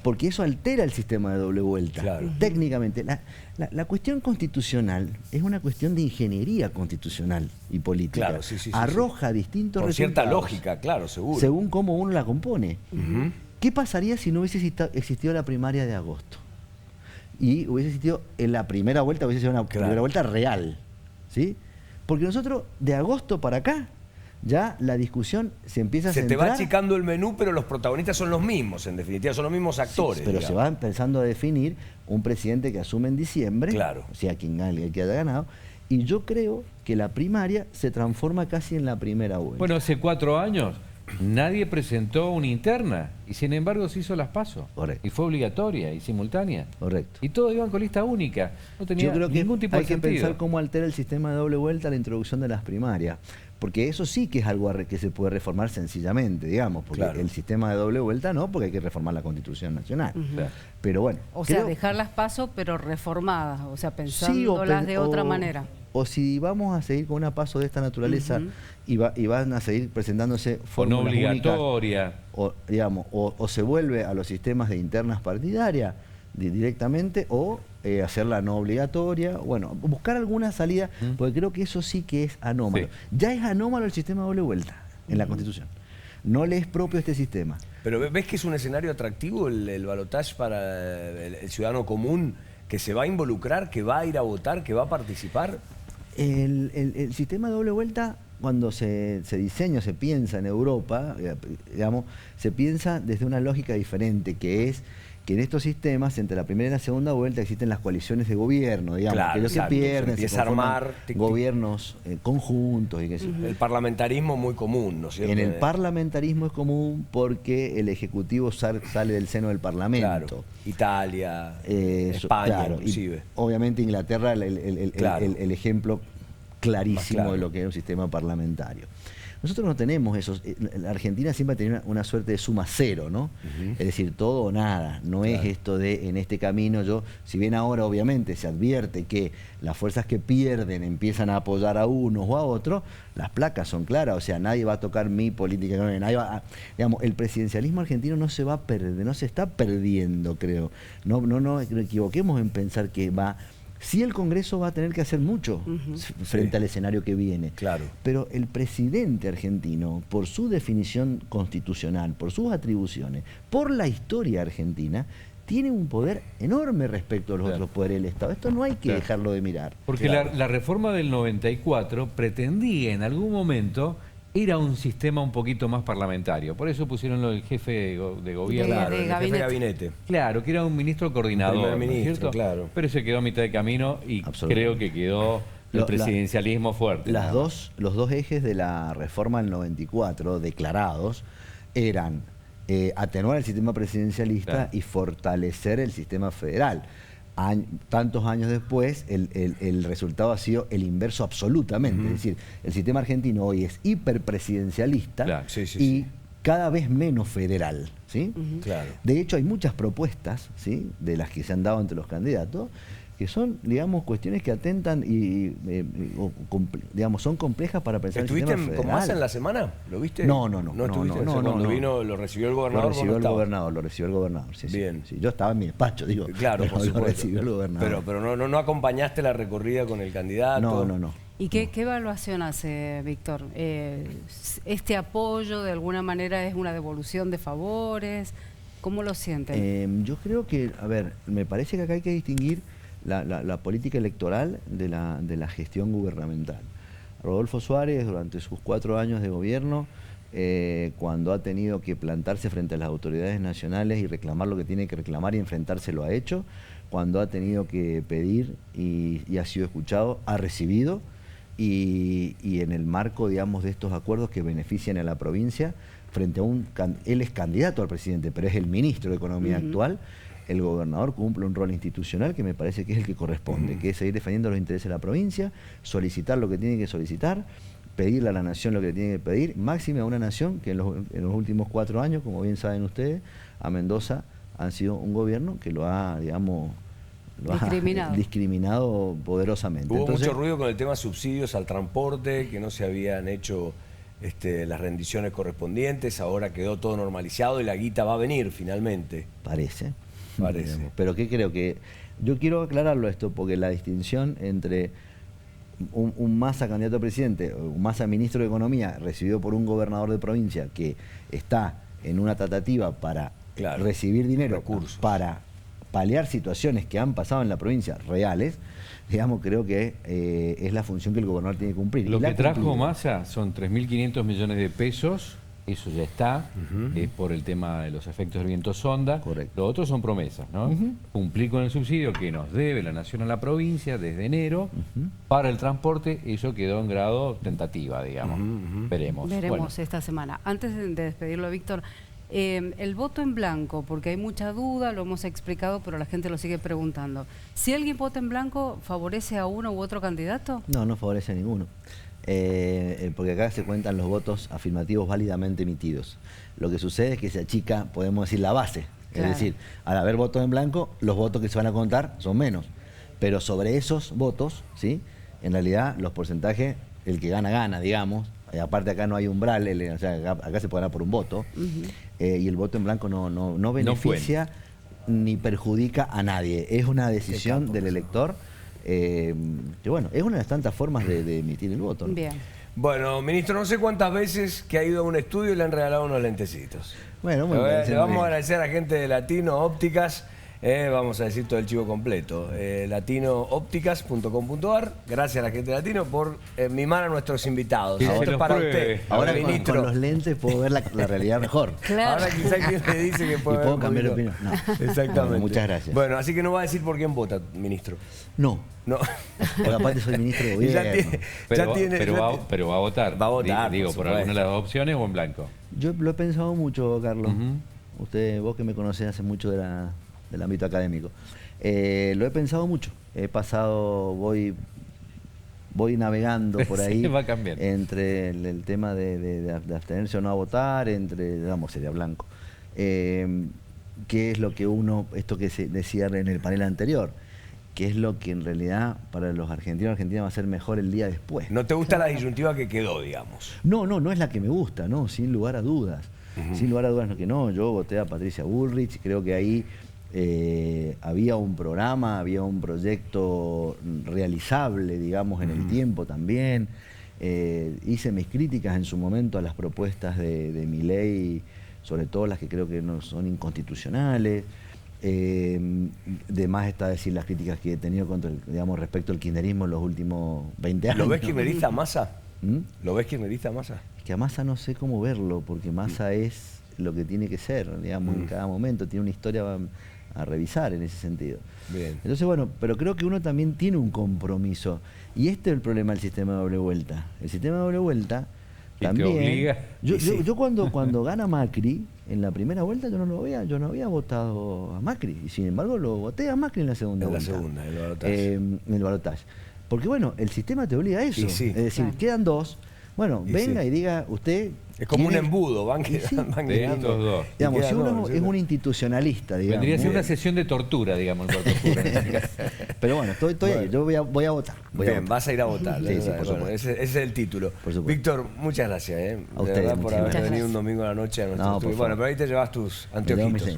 Porque eso altera el sistema de doble vuelta. Técnicamente. La cuestión constitucional es una cuestión de ingeniería constitucional y política. Arroja distintos resultados. Por cierta lógica, seguro. Según cómo uno la compone. ¿Qué pasaría si no hubiese existido la primaria de agosto? Y hubiese existido en la primera vuelta, hubiese sido una primera vuelta real. ¿Sí? Porque nosotros, de agosto para acá, ya la discusión se empieza a centrar... Se te va achicando el menú, pero los protagonistas son los mismos, en definitiva, son los mismos actores. Pero se va empezando a definir un presidente que asume en diciembre, o sea, quien gane, el que haya ganado, y yo creo que la primaria se transforma casi en la primera vuelta. Bueno, hace 4 años nadie presentó una interna y sin embargo se hizo las PASO. Correcto. Y fue obligatoria y simultánea. Correcto. Y todos iban con lista única. No tenía Yo creo que ningún tipo hay de que sentido. pensar cómo altera el sistema de doble vuelta la introducción de las primarias. Porque eso sí que es algo que se puede reformar sencillamente, digamos. Porque el sistema de doble vuelta no, porque hay que reformar la Constitución Nacional. Pero bueno. O sea, dejarlas paso, pero reformadas. O sea, pensándolas de otra manera. O si vamos a seguir con una PASO de esta naturaleza y van a seguir presentándose fórmulas obligatoria. Únicas, digamos, o se vuelve a los sistemas de internas partidarias directamente, o hacerla no obligatoria. Bueno, buscar alguna salida, porque creo que eso sí que es anómalo. Ya es anómalo el sistema de doble vuelta en la Constitución. No le es propio este sistema. Pero ¿ves que es un escenario atractivo el balotaje para el ciudadano común que se va a involucrar, que va a ir a votar, que va a participar? El sistema de doble vuelta, cuando se diseña, se piensa en Europa, digamos, se piensa desde una lógica diferente, que es que en estos sistemas, entre la primera y la segunda vuelta, existen las coaliciones de gobierno, digamos, que ellos se pierden, se empieza a armar gobiernos conjuntos y qué sé yo. El parlamentarismo muy común, ¿no es cierto? En el parlamentarismo es común porque el Ejecutivo sale del seno del Parlamento. Claro. Italia, España, inclusive. Obviamente Inglaterra, el ejemplo clarísimo de lo que es un sistema parlamentario. Nosotros no tenemos eso. La Argentina siempre ha tenido una suerte de suma cero, ¿no? Es decir, todo o nada. No es esto de, en este camino, si bien ahora obviamente se advierte que las fuerzas que pierden empiezan a apoyar a unos o a otros, las placas son claras. O sea, nadie va a tocar mi política económica. Nadie va digamos, el presidencialismo argentino no se va a perder, no se está perdiendo, creo. No equivoquemos en pensar que va... Sí, el Congreso va a tener que hacer mucho frente al escenario que viene. Claro. Pero el presidente argentino, por su definición constitucional, por sus atribuciones, por la historia argentina, tiene un poder enorme respecto a los otros poderes del Estado. Esto no hay que dejarlo de mirar. Porque la reforma del 94 pretendía en algún momento ir a un sistema un poquito más parlamentario. Por eso pusieron el jefe de gobierno. Claro, el jefe de gabinete. Claro, que era un ministro coordinador, primer ministro, ¿cierto? Claro. Pero se quedó a mitad de camino y creo que quedó el presidencialismo fuerte. Los dos ejes de la reforma del 94 declarados eran atenuar el sistema presidencialista y fortalecer el sistema federal. Tantos años después, el resultado ha sido el inverso absolutamente. Es decir, el sistema argentino hoy es hiperpresidencialista y cada vez menos federal. ¿Sí? De hecho, hay muchas propuestas, ¿sí?, de las que se han dado entre los candidatos, que son, digamos, cuestiones que atentan y, digamos, son complejas para pensar el sistema federal. ¿Estuviste con Massa en la semana? ¿Lo viste? No. Cuando vino, lo recibió el gobernador. Lo recibió el gobernador, sí. Bien. Sí, yo estaba en mi despacho, digo. Claro, por supuesto. Lo recibió el gobernador. Pero no acompañaste la recorrida con el candidato. No. ¿Y qué evaluación hace, Víctor? ¿Este apoyo de alguna manera es una devolución de favores? ¿Cómo lo sienten? Yo creo que, a ver, me parece que acá hay que distinguir la política electoral de la gestión gubernamental. Rodolfo Suárez, durante sus 4 años de gobierno, cuando ha tenido que plantarse frente a las autoridades nacionales y reclamar lo que tiene que reclamar y enfrentarse, lo ha hecho. Cuando ha tenido que pedir y ha sido escuchado, ha recibido. Y en el marco, digamos, de estos acuerdos que benefician a la provincia, frente a él es candidato al presidente, pero es el ministro de Economía actual, el gobernador cumple un rol institucional que me parece que es el que corresponde, que es seguir defendiendo los intereses de la provincia, solicitar lo que tiene que solicitar, pedirle a la nación lo que tiene que pedir, máxime a una nación que en los últimos 4 años, como bien saben ustedes, a Mendoza han sido un gobierno que lo ha, digamos, discriminado poderosamente. Hubo mucho ruido con el tema subsidios al transporte, que no se habían hecho las rendiciones correspondientes, ahora quedó todo normalizado y la guita va a venir finalmente. Parece. Pero ¿qué creo que? Yo quiero aclararlo esto, porque la distinción entre un Massa candidato a presidente, un Massa ministro de Economía, recibido por un gobernador de provincia que está en una tratativa para recibir dinero, para paliar situaciones que han pasado en la provincia reales, digamos, creo que es la función que el gobernador tiene que cumplir. Lo que trajo Massa son 3.500 millones de pesos eso ya está, es por el tema de los efectos del viento sonda. Correcto. Lo otro son promesas, ¿no? Cumplir con el subsidio que nos debe la Nación a la provincia desde enero para el transporte, eso quedó en grado tentativa, digamos. Veremos. Veremos esta semana. Antes de despedirlo, Víctor, el voto en blanco, porque hay mucha duda, lo hemos explicado, pero la gente lo sigue preguntando. Si alguien vota en blanco, ¿favorece a uno u otro candidato? No, no favorece a ninguno. Porque acá se cuentan los votos afirmativos válidamente emitidos. Lo que sucede es que se achica, podemos decir, la base. Claro. Es decir, al haber votos en blanco, los votos que se van a contar son menos. Pero sobre esos votos, ¿sí? En realidad, los porcentajes, el que gana, gana, digamos. Aparte acá no hay umbral, o sea, acá se puede ganar por un voto. Y el voto en blanco no beneficia ni perjudica a nadie. Es una decisión del elector. Que bueno, es una de las tantas formas de emitir el voto, ¿no? Bien. Bueno, ministro, no sé cuántas veces que ha ido a un estudio y le han regalado unos lentecitos. Bueno, le vamos a agradecer a la gente de Latino Ópticas. Vamos a decir todo el chivo completo. Latinoopticas.com.ar. Gracias a la gente de Latino por mimar a nuestros invitados. Esto es para usted. Ahora con los lentes puedo ver la realidad mejor. Claro. Ahora quizás quien le dice que puede y puedo cambiar de opinión. No. Exactamente. Bueno, muchas gracias. Bueno, así que no va a decir por quién vota, ministro. No. Porque aparte soy ministro de gobierno. Pero va a votar. Va a votar, digo, por alguna de las dos opciones o en blanco. Yo lo he pensado mucho, Carlos. Vos que me conocés hace mucho del ámbito académico. Lo he pensado mucho. He pasado, voy navegando por ahí. Sí, va cambiando. Entre el tema de abstenerse o no a votar, sería blanco. ¿Qué es lo que esto que se decía en el panel anterior? ¿Qué es lo que en realidad para los argentinos Argentina va a ser mejor el día después? ¿No te gusta la disyuntiva que quedó, digamos? No es la que me gusta, no, sin lugar a dudas. Sin lugar a dudas que no. Yo voté a Patricia Bullrich, creo que ahí había un programa, había un proyecto realizable, digamos, en el tiempo también. Hice mis críticas en su momento a las propuestas de Milei, sobre todo las que creo que no son inconstitucionales. De más está decir las críticas que he tenido respecto al kirchnerismo en los últimos 20 años. ¿Lo ves kirchnerista a Massa? ¿Lo ves kirchnerista a Massa? Es que a Massa no sé cómo verlo, porque Massa es lo que tiene que ser, digamos, en cada momento. Tiene una historia a revisar en ese sentido. Bien. Entonces, bueno, pero creo que uno también tiene un compromiso. Y este es el problema del sistema de doble vuelta. El sistema de doble vuelta también... Te obliga. Yo cuando gana Macri, en la primera vuelta yo no había votado a Macri. Y sin embargo lo voté a Macri en la segunda vuelta. En el balotaje. Porque bueno, el sistema te obliga a eso. Sí, es decir, quedan dos. Bueno, venga y diga usted... Es como un embudo, van quedando dos. Digamos, si uno es un institucionalista, digamos. Vendría a ser una sesión de tortura, digamos. Pero bueno, estoy ahí, yo voy a votar. Vas a ir a votar. Sí, por supuesto. Ese es el título. Víctor, muchas gracias. A ustedes, por haber venido un domingo a la noche a nuestro estudio. Bueno, pero ahí te llevas tus anteojitos.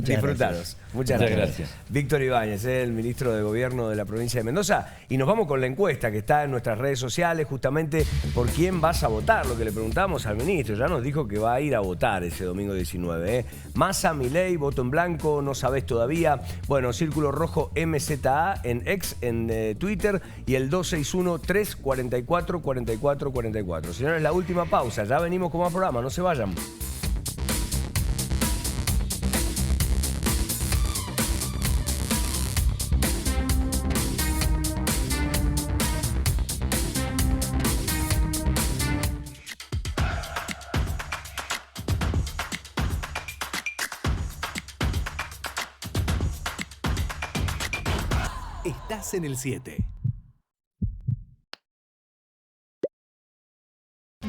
Disfrutalos. Muchas gracias. Víctor Ibáñez, el ministro de Gobierno de la provincia de Mendoza. Y nos vamos con la encuesta que está en nuestras redes sociales, justamente por quién vas a votar, lo que le preguntamos al ministro. Ya nos dijo que va a ir a votar ese domingo 19. Massa, Milei, voto en blanco, no sabés todavía. Bueno, Círculo Rojo MZA en X, en Twitter, y el 261-344-4444. Señores, la última pausa. Ya venimos con más programa, no se vayan. Estás en el 7.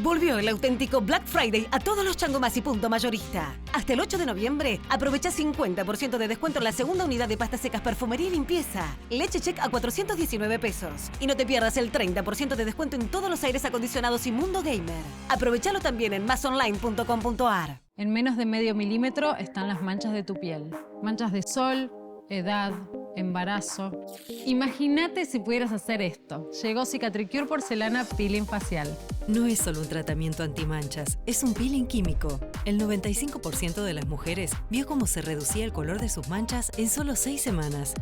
Volvió el auténtico Black Friday a todos los Changomás y Punto Mayorista. Hasta el 8 de noviembre, aprovecha 50% de descuento en la segunda unidad de pastas secas, perfumería y limpieza. Leche Check a 419 pesos. Y no te pierdas el 30% de descuento en todos los aires acondicionados y Mundo Gamer. Aprovechalo también en masonline.com.ar. En menos de medio milímetro están las manchas de tu piel. Manchas de sol, edad, embarazo. Imagínate si pudieras hacer esto. Llegó Cicatricure Porcelana Peeling Facial. No es solo un tratamiento antimanchas, es un peeling químico. El 95% de las mujeres vio cómo se reducía el color de sus manchas en solo 6 semanas.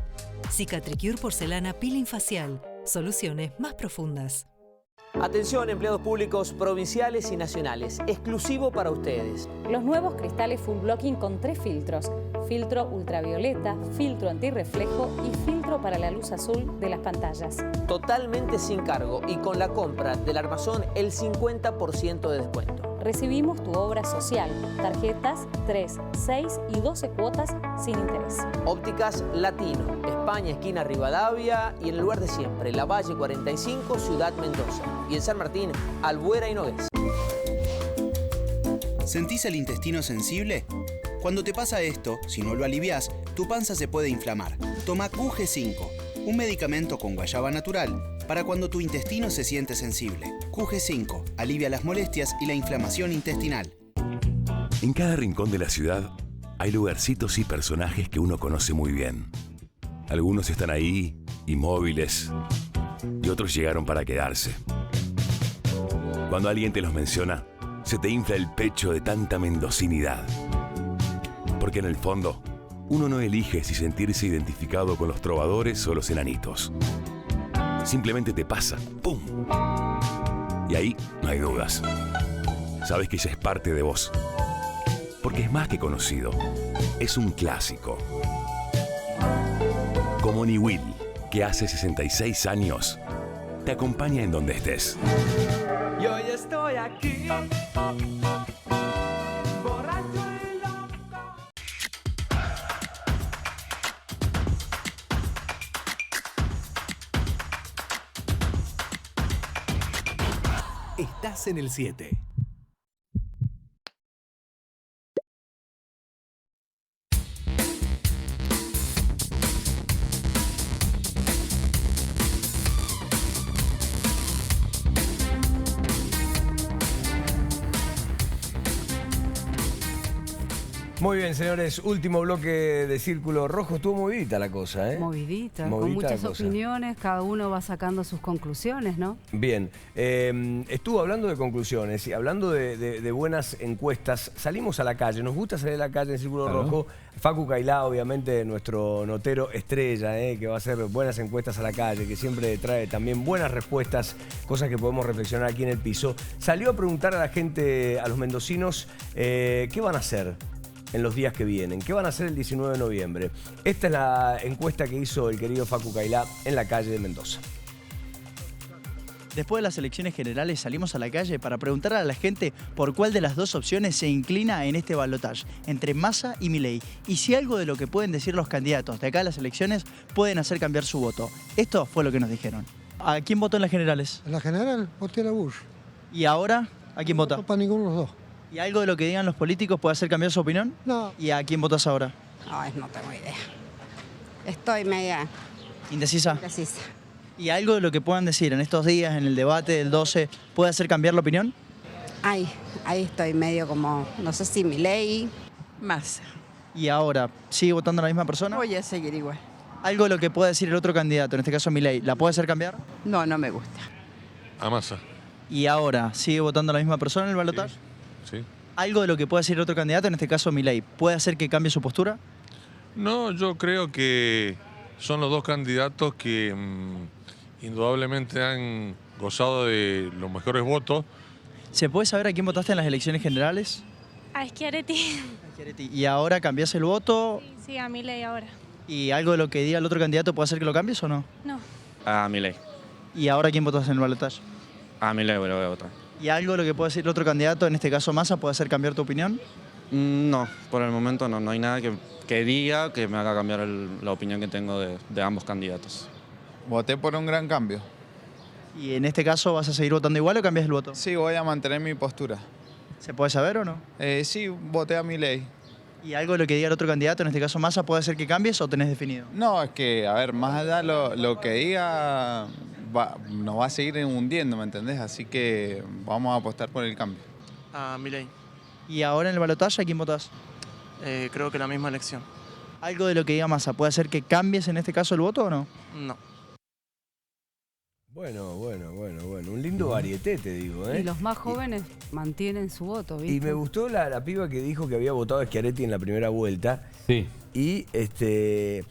Cicatricure Porcelana Peeling Facial. Soluciones más profundas. Atención, empleados públicos provinciales y nacionales, exclusivo para ustedes. Los nuevos cristales full blocking con 3 filtros. Filtro ultravioleta, filtro antirreflejo y filtro para la luz azul de las pantallas. Totalmente sin cargo y con la compra del armazón el 50% de descuento. Recibimos tu obra social, tarjetas 3, 6 y 12 cuotas sin interés. Ópticas Latino, España, esquina Rivadavia y en el lugar de siempre, La Valle 45, Ciudad Mendoza. Y en San Martín, Albuera y Nogués. ¿Sentís el intestino sensible? Cuando te pasa esto, si no lo aliviás, tu panza se puede inflamar. Toma QG5, un medicamento con guayaba natural para cuando tu intestino se siente sensible. QG5 alivia las molestias y la inflamación intestinal. En cada rincón de la ciudad hay lugarcitos y personajes que uno conoce muy bien. Algunos están ahí, inmóviles, y otros llegaron para quedarse. Cuando alguien te los menciona, se te infla el pecho de tanta mendocinidad. Porque en el fondo, uno no elige si sentirse identificado con los trovadores o los enanitos. Simplemente te pasa, ¡pum! Y ahí no hay dudas. Sabes que ya es parte de vos. Porque es más que conocido. Es un clásico. Como Niwil, que hace 66 años, te acompaña en donde estés. Y hoy estoy aquí. Estás en el 7. Muy bien, señores, último bloque de Círculo Rojo. Estuvo movidita la cosa, ¿eh? Movidita, con muchas opiniones, cada uno va sacando sus conclusiones, ¿no? Bien, estuvo hablando de conclusiones y hablando de buenas encuestas. Salimos a la calle, nos gusta salir a la calle en Círculo Rojo. Facu Cailá, obviamente, nuestro notero estrella, que va a hacer buenas encuestas a la calle, que siempre trae también buenas respuestas, cosas que podemos reflexionar aquí en el piso. Salió a preguntar a la gente, a los mendocinos, qué van a hacer en los días que vienen. ¿Qué van a hacer el 19 de noviembre? Esta es la encuesta que hizo el querido Facu Cailá en la calle de Mendoza. Después de las elecciones generales salimos a la calle para preguntar a la gente por cuál de las dos opciones se inclina en este balotaje, entre Massa y Milei, y si algo de lo que pueden decir los candidatos de acá a las elecciones pueden hacer cambiar su voto. Esto fue lo que nos dijeron. ¿A quién votó en las generales? En la general voté a Bush. ¿Y ahora a quién vota? No para ninguno de los dos. ¿Y algo de lo que digan los políticos puede hacer cambiar su opinión? No. ¿Y a quién votas ahora? Ay, no tengo idea. Estoy media ¿Indecisa? indecisa. ¿Y algo de lo que puedan decir en estos días, en el debate del 12, puede hacer cambiar la opinión? Ahí estoy medio como, no sé si Milei, Massa. ¿Y ahora, sigue votando la misma persona? Voy a seguir igual. ¿Algo de lo que puede decir el otro candidato, en este caso Milei, la puede hacer cambiar? No, no me gusta. A Massa. ¿Y ahora, sigue votando la misma persona en el balotaje? Sí. ¿Algo de lo que puede decir el otro candidato, en este caso Milei, puede hacer que cambie su postura? No, yo creo que son los dos candidatos que indudablemente han gozado de los mejores votos. ¿Se puede saber a quién votaste en las elecciones generales? A Schiaretti. ¿Y ahora cambias el voto? Sí, a Milei ahora. ¿Y algo de lo que diga el otro candidato puede hacer que lo cambies o no? No. A Milei. ¿Y ahora quién votas en el balotaje? A Milei lo voy a votar. ¿Y algo de lo que puede decir el otro candidato, en este caso Massa, puede hacer cambiar tu opinión? No, por el momento no hay nada que diga que me haga cambiar la opinión que tengo de ambos candidatos. Voté por un gran cambio. ¿Y en este caso vas a seguir votando igual o cambias el voto? Sí, voy a mantener mi postura. ¿Se puede saber o no? Sí, voté a Milei. ¿Y algo de lo que diga el otro candidato, en este caso Massa, puede hacer que cambies o tenés definido? No, es que, a ver, más allá lo que diga nos va a seguir hundiendo, ¿me entendés? Así que vamos a apostar por el cambio. A Milei. ¿Y ahora en el balotaje a quién votás? Creo que la misma elección. ¿Algo de lo que diga Massa puede hacer que cambies en este caso el voto o no? No. Bueno. Un lindo varieté, te digo, ¿eh? Y los más jóvenes mantienen su voto, ¿viste? Y me gustó la piba que dijo que había votado a Schiaretti en la primera vuelta. Sí. Y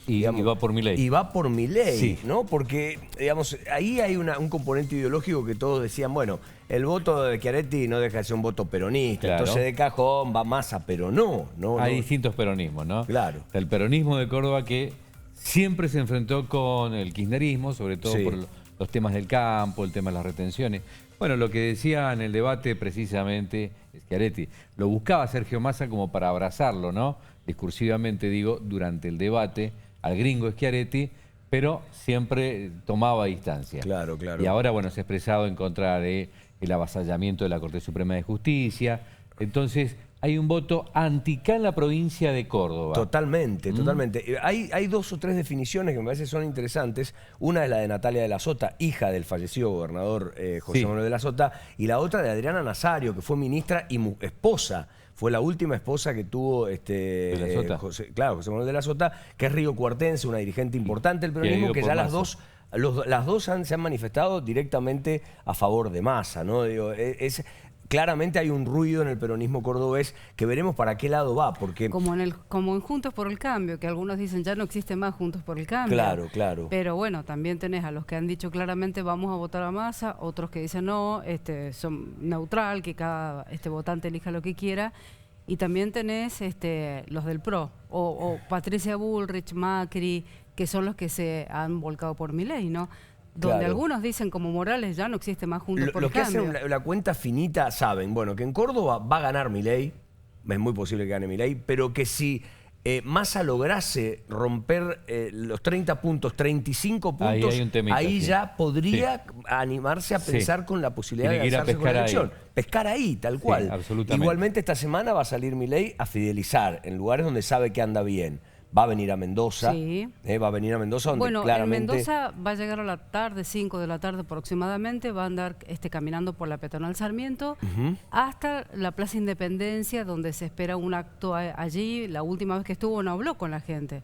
digamos, va por Milei. Y va por Milei, sí, ¿no? Porque, digamos, ahí hay un componente ideológico que todos decían, bueno, el voto de Schiaretti no deja de ser un voto peronista, claro. Entonces de cajón va Massa, pero no. Hay distintos peronismos, ¿no? Claro. El peronismo de Córdoba que siempre se enfrentó con el kirchnerismo, sobre todo por los temas del campo, el tema de las retenciones. Bueno, lo que decía en el debate precisamente Schiaretti, lo buscaba Sergio Massa como para abrazarlo, ¿no? Discursivamente, digo, durante el debate al gringo Schiaretti, pero siempre tomaba distancia. Claro. Y ahora, bueno, se ha expresado en contra del avasallamiento de la Corte Suprema de Justicia. Entonces, hay un voto anti-K en la provincia de Córdoba. Totalmente. Hay dos o tres definiciones que me parece son interesantes. Una es la de Natalia de la Sota, hija del fallecido gobernador José Manuel de la Sota, y la otra de Adriana Nazario, que fue ministra y esposa. Fue la última esposa que tuvo José Manuel de la Sota, que es riocuartense, una dirigente importante del peronismo, que ya las dos se han manifestado directamente a favor de Massa, ¿no? Digo, claramente hay un ruido en el peronismo cordobés que veremos para qué lado va, porque... Como en Juntos por el Cambio, que algunos dicen ya no existe más Juntos por el Cambio. Claro. Pero bueno, también tenés a los que han dicho claramente vamos a votar a Massa, otros que dicen no, son neutral, que cada votante elija lo que quiera. Y también tenés los del PRO, o Patricia Bullrich, Macri, que son los que se han volcado por Milei, ¿no? Donde algunos dicen, como Morales, ya no existe más Juntos por el Cambio. Los que hacen la cuenta finita saben, bueno, que en Córdoba va a ganar Milei, es muy posible que gane Milei, pero que si Massa lograse romper los 30 puntos, 35 puntos, ahí ya podría animarse a pensar con la posibilidad de alzarse con la elección. Pescar ahí, tal cual. Absolutamente. Igualmente esta semana va a salir Milei a fidelizar en lugares donde sabe que anda bien. Va a venir a Mendoza, va a venir a Mendoza donde claramente... en Mendoza va a llegar a la tarde, 5 de la tarde aproximadamente, va a andar caminando por la peatonal Sarmiento hasta la Plaza Independencia, donde se espera un acto allí. La última vez que estuvo no habló con la gente.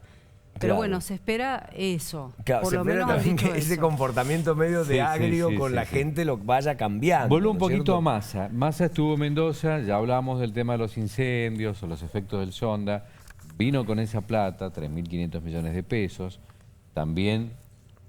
Pero bueno, se espera eso. Claro, por se lo espera menos también que ese comportamiento medio de agrio con la gente lo vaya cambiando. Vuelvo un poquito a Massa. Massa estuvo en Mendoza, ya hablamos del tema de los incendios o los efectos del Sonda. Vino con esa plata, 3.500 millones de pesos, también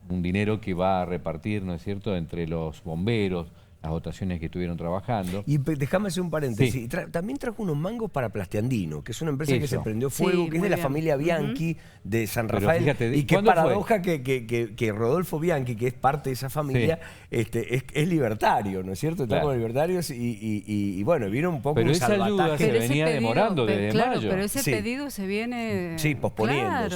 un dinero que va a repartir, ¿no es cierto?, entre los bomberos, las dotaciones que estuvieron trabajando. Y déjame hacer un paréntesis, también trajo unos mangos para Plastiandino, que es una empresa que se prendió fuego, que es de la familia Bianchi, de San Rafael, fíjate, y qué paradoja que Rodolfo Bianchi, que es parte de esa familia, es libertario, ¿no es cierto? Está con libertarios y bueno, vino un poco pero un esa ayuda se venía demorando desde mayo. Pero ese pedido se viene... Sí, posponiendo,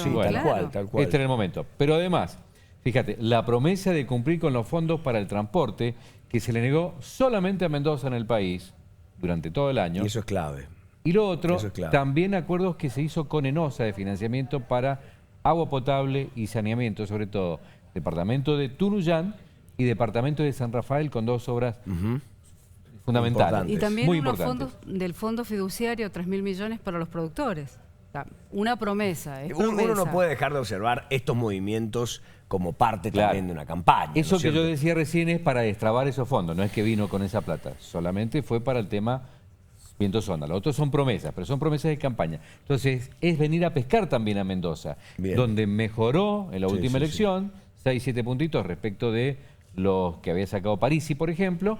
tal cual. Este era el momento. Pero además, fíjate, la promesa de cumplir con los fondos para el transporte que se le negó solamente a Mendoza en el país durante todo el año. Y eso es clave. Y lo otro, también acuerdos que se hizo con ENOSA de financiamiento para agua potable y saneamiento, sobre todo departamento de Tunuyán y departamento de San Rafael, con dos obras fundamentales. Y también unos fondos del fondo fiduciario, 3.000 millones para los productores. Una promesa. Uno no puede dejar de observar estos movimientos como parte también de una campaña. Eso ¿no que yo decía recién es para destrabar esos fondos, no es que vino con esa plata, solamente fue para el tema Viento Sonda. Los otros son promesas, pero son promesas de campaña. Entonces, es venir a pescar también a Mendoza, donde mejoró en la última elección, 6, 7 puntitos respecto de los que había sacado Parisi, por ejemplo,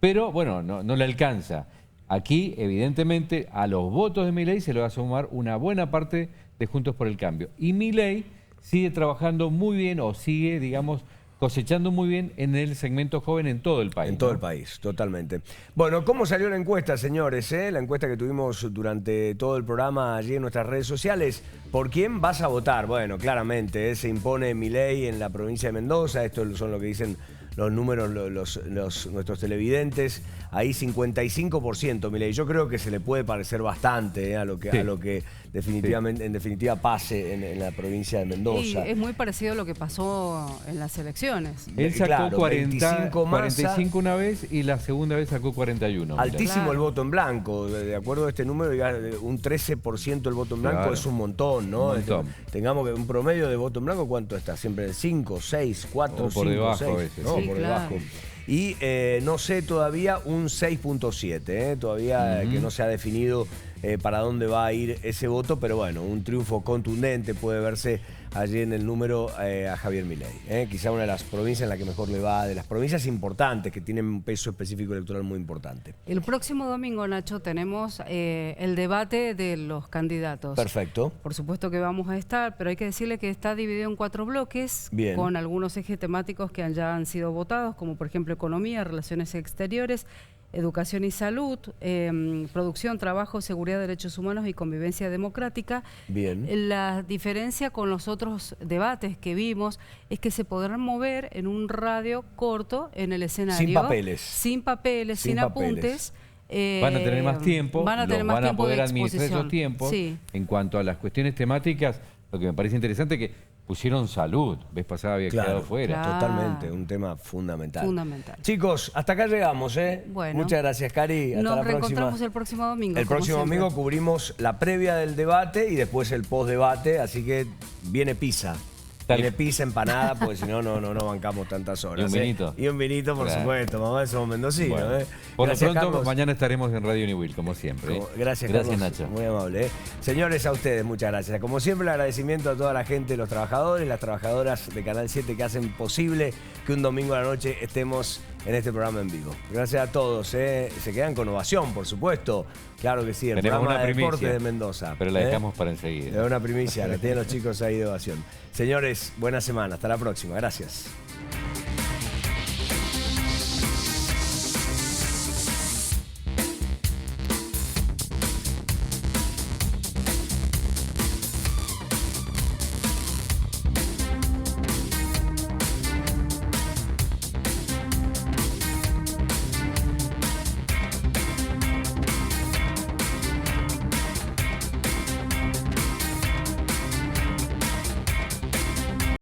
pero bueno, no le alcanza. Aquí, evidentemente, a los votos de Milei se le va a sumar una buena parte de Juntos por el Cambio. Y Milei sigue trabajando muy bien, o sigue, digamos, cosechando muy bien en el segmento joven en todo el país. En todo el país, totalmente. Bueno, ¿cómo salió la encuesta, señores? La encuesta que tuvimos durante todo el programa allí en nuestras redes sociales. ¿Por quién vas a votar? Bueno, claramente, se impone Milei en la provincia de Mendoza. Esto son lo que dicen los números, nuestros televidentes. Ahí 55% Milei. Yo creo que se le puede parecer bastante a lo que definitivamente, en definitiva pase en la provincia de Mendoza. Y es muy parecido a lo que pasó en las elecciones. Él sacó Claro, 45 Massa. una vez y la segunda vez sacó 41. Altísimo el voto en blanco. De acuerdo a este número, un 13% del voto en blanco Claro. es un montón, ¿no? Un montón. Tengamos que un promedio de voto en blanco, ¿cuánto está? Siempre 5, 6, 4, 5, por debajo 6. a veces. No, Sí, por claro. debajo. Y no sé todavía un 6.7, todavía que no se ha definido para dónde va a ir ese voto, pero bueno, un triunfo contundente puede verse allí en el número a Javier Milei. Quizá una de las provincias en la que mejor le va, de las provincias importantes que tienen un peso específico electoral muy importante. El próximo domingo, Nacho, tenemos el debate de los candidatos. Perfecto. Por supuesto que vamos a estar, pero hay que decirle que está dividido en 4 bloques, Bien. con algunos ejes temáticos que ya han sido votados, como por ejemplo economía, relaciones exteriores, educación y salud, producción, trabajo, seguridad, derechos humanos y convivencia democrática. Bien. La diferencia con los otros debates que vimos es que se podrán mover en un radio corto en el escenario. Sin papeles. Sin papeles, sin apuntes. Van a tener más tiempo, van a tener más van a tiempo poder de administrar exposición. esos tiempos. Sí. En cuanto a las cuestiones temáticas, lo que me parece interesante es que pusieron salud. Vez pasada había quedado fuera. Totalmente, un tema fundamental. Fundamental. Chicos, hasta acá llegamos, Bueno. Muchas gracias, Cari. Hasta Nos la reencontramos próxima. el próximo domingo. El como próximo siempre. domingo cubrimos la previa del debate y después el post-debate, así que viene pizza. Viene pizza, empanada, porque si no, no bancamos tantas horas. Y un vinito. Y un vinito, por Claro. supuesto. Mamá, somos mendocinos. Bueno. Por lo Gracias, pronto, Carlos. mañana estaremos en Radio Newell, como siempre. Gracias, Gracias, Carlos. Nacho. Muy amable. Señores, a ustedes, muchas gracias. Como siempre, el agradecimiento a toda la gente, los trabajadores, las trabajadoras de Canal 7 que hacen posible que un domingo a la noche estemos en este programa en vivo. Gracias a todos. Se quedan con ovación, por supuesto. Claro que sí, el Tenemos programa una de deportes primicia, de Mendoza. pero la dejamos para enseguida. Es una primicia, la tienen los chicos ahí de ovación. Señores, buena semana. Hasta la próxima. Gracias.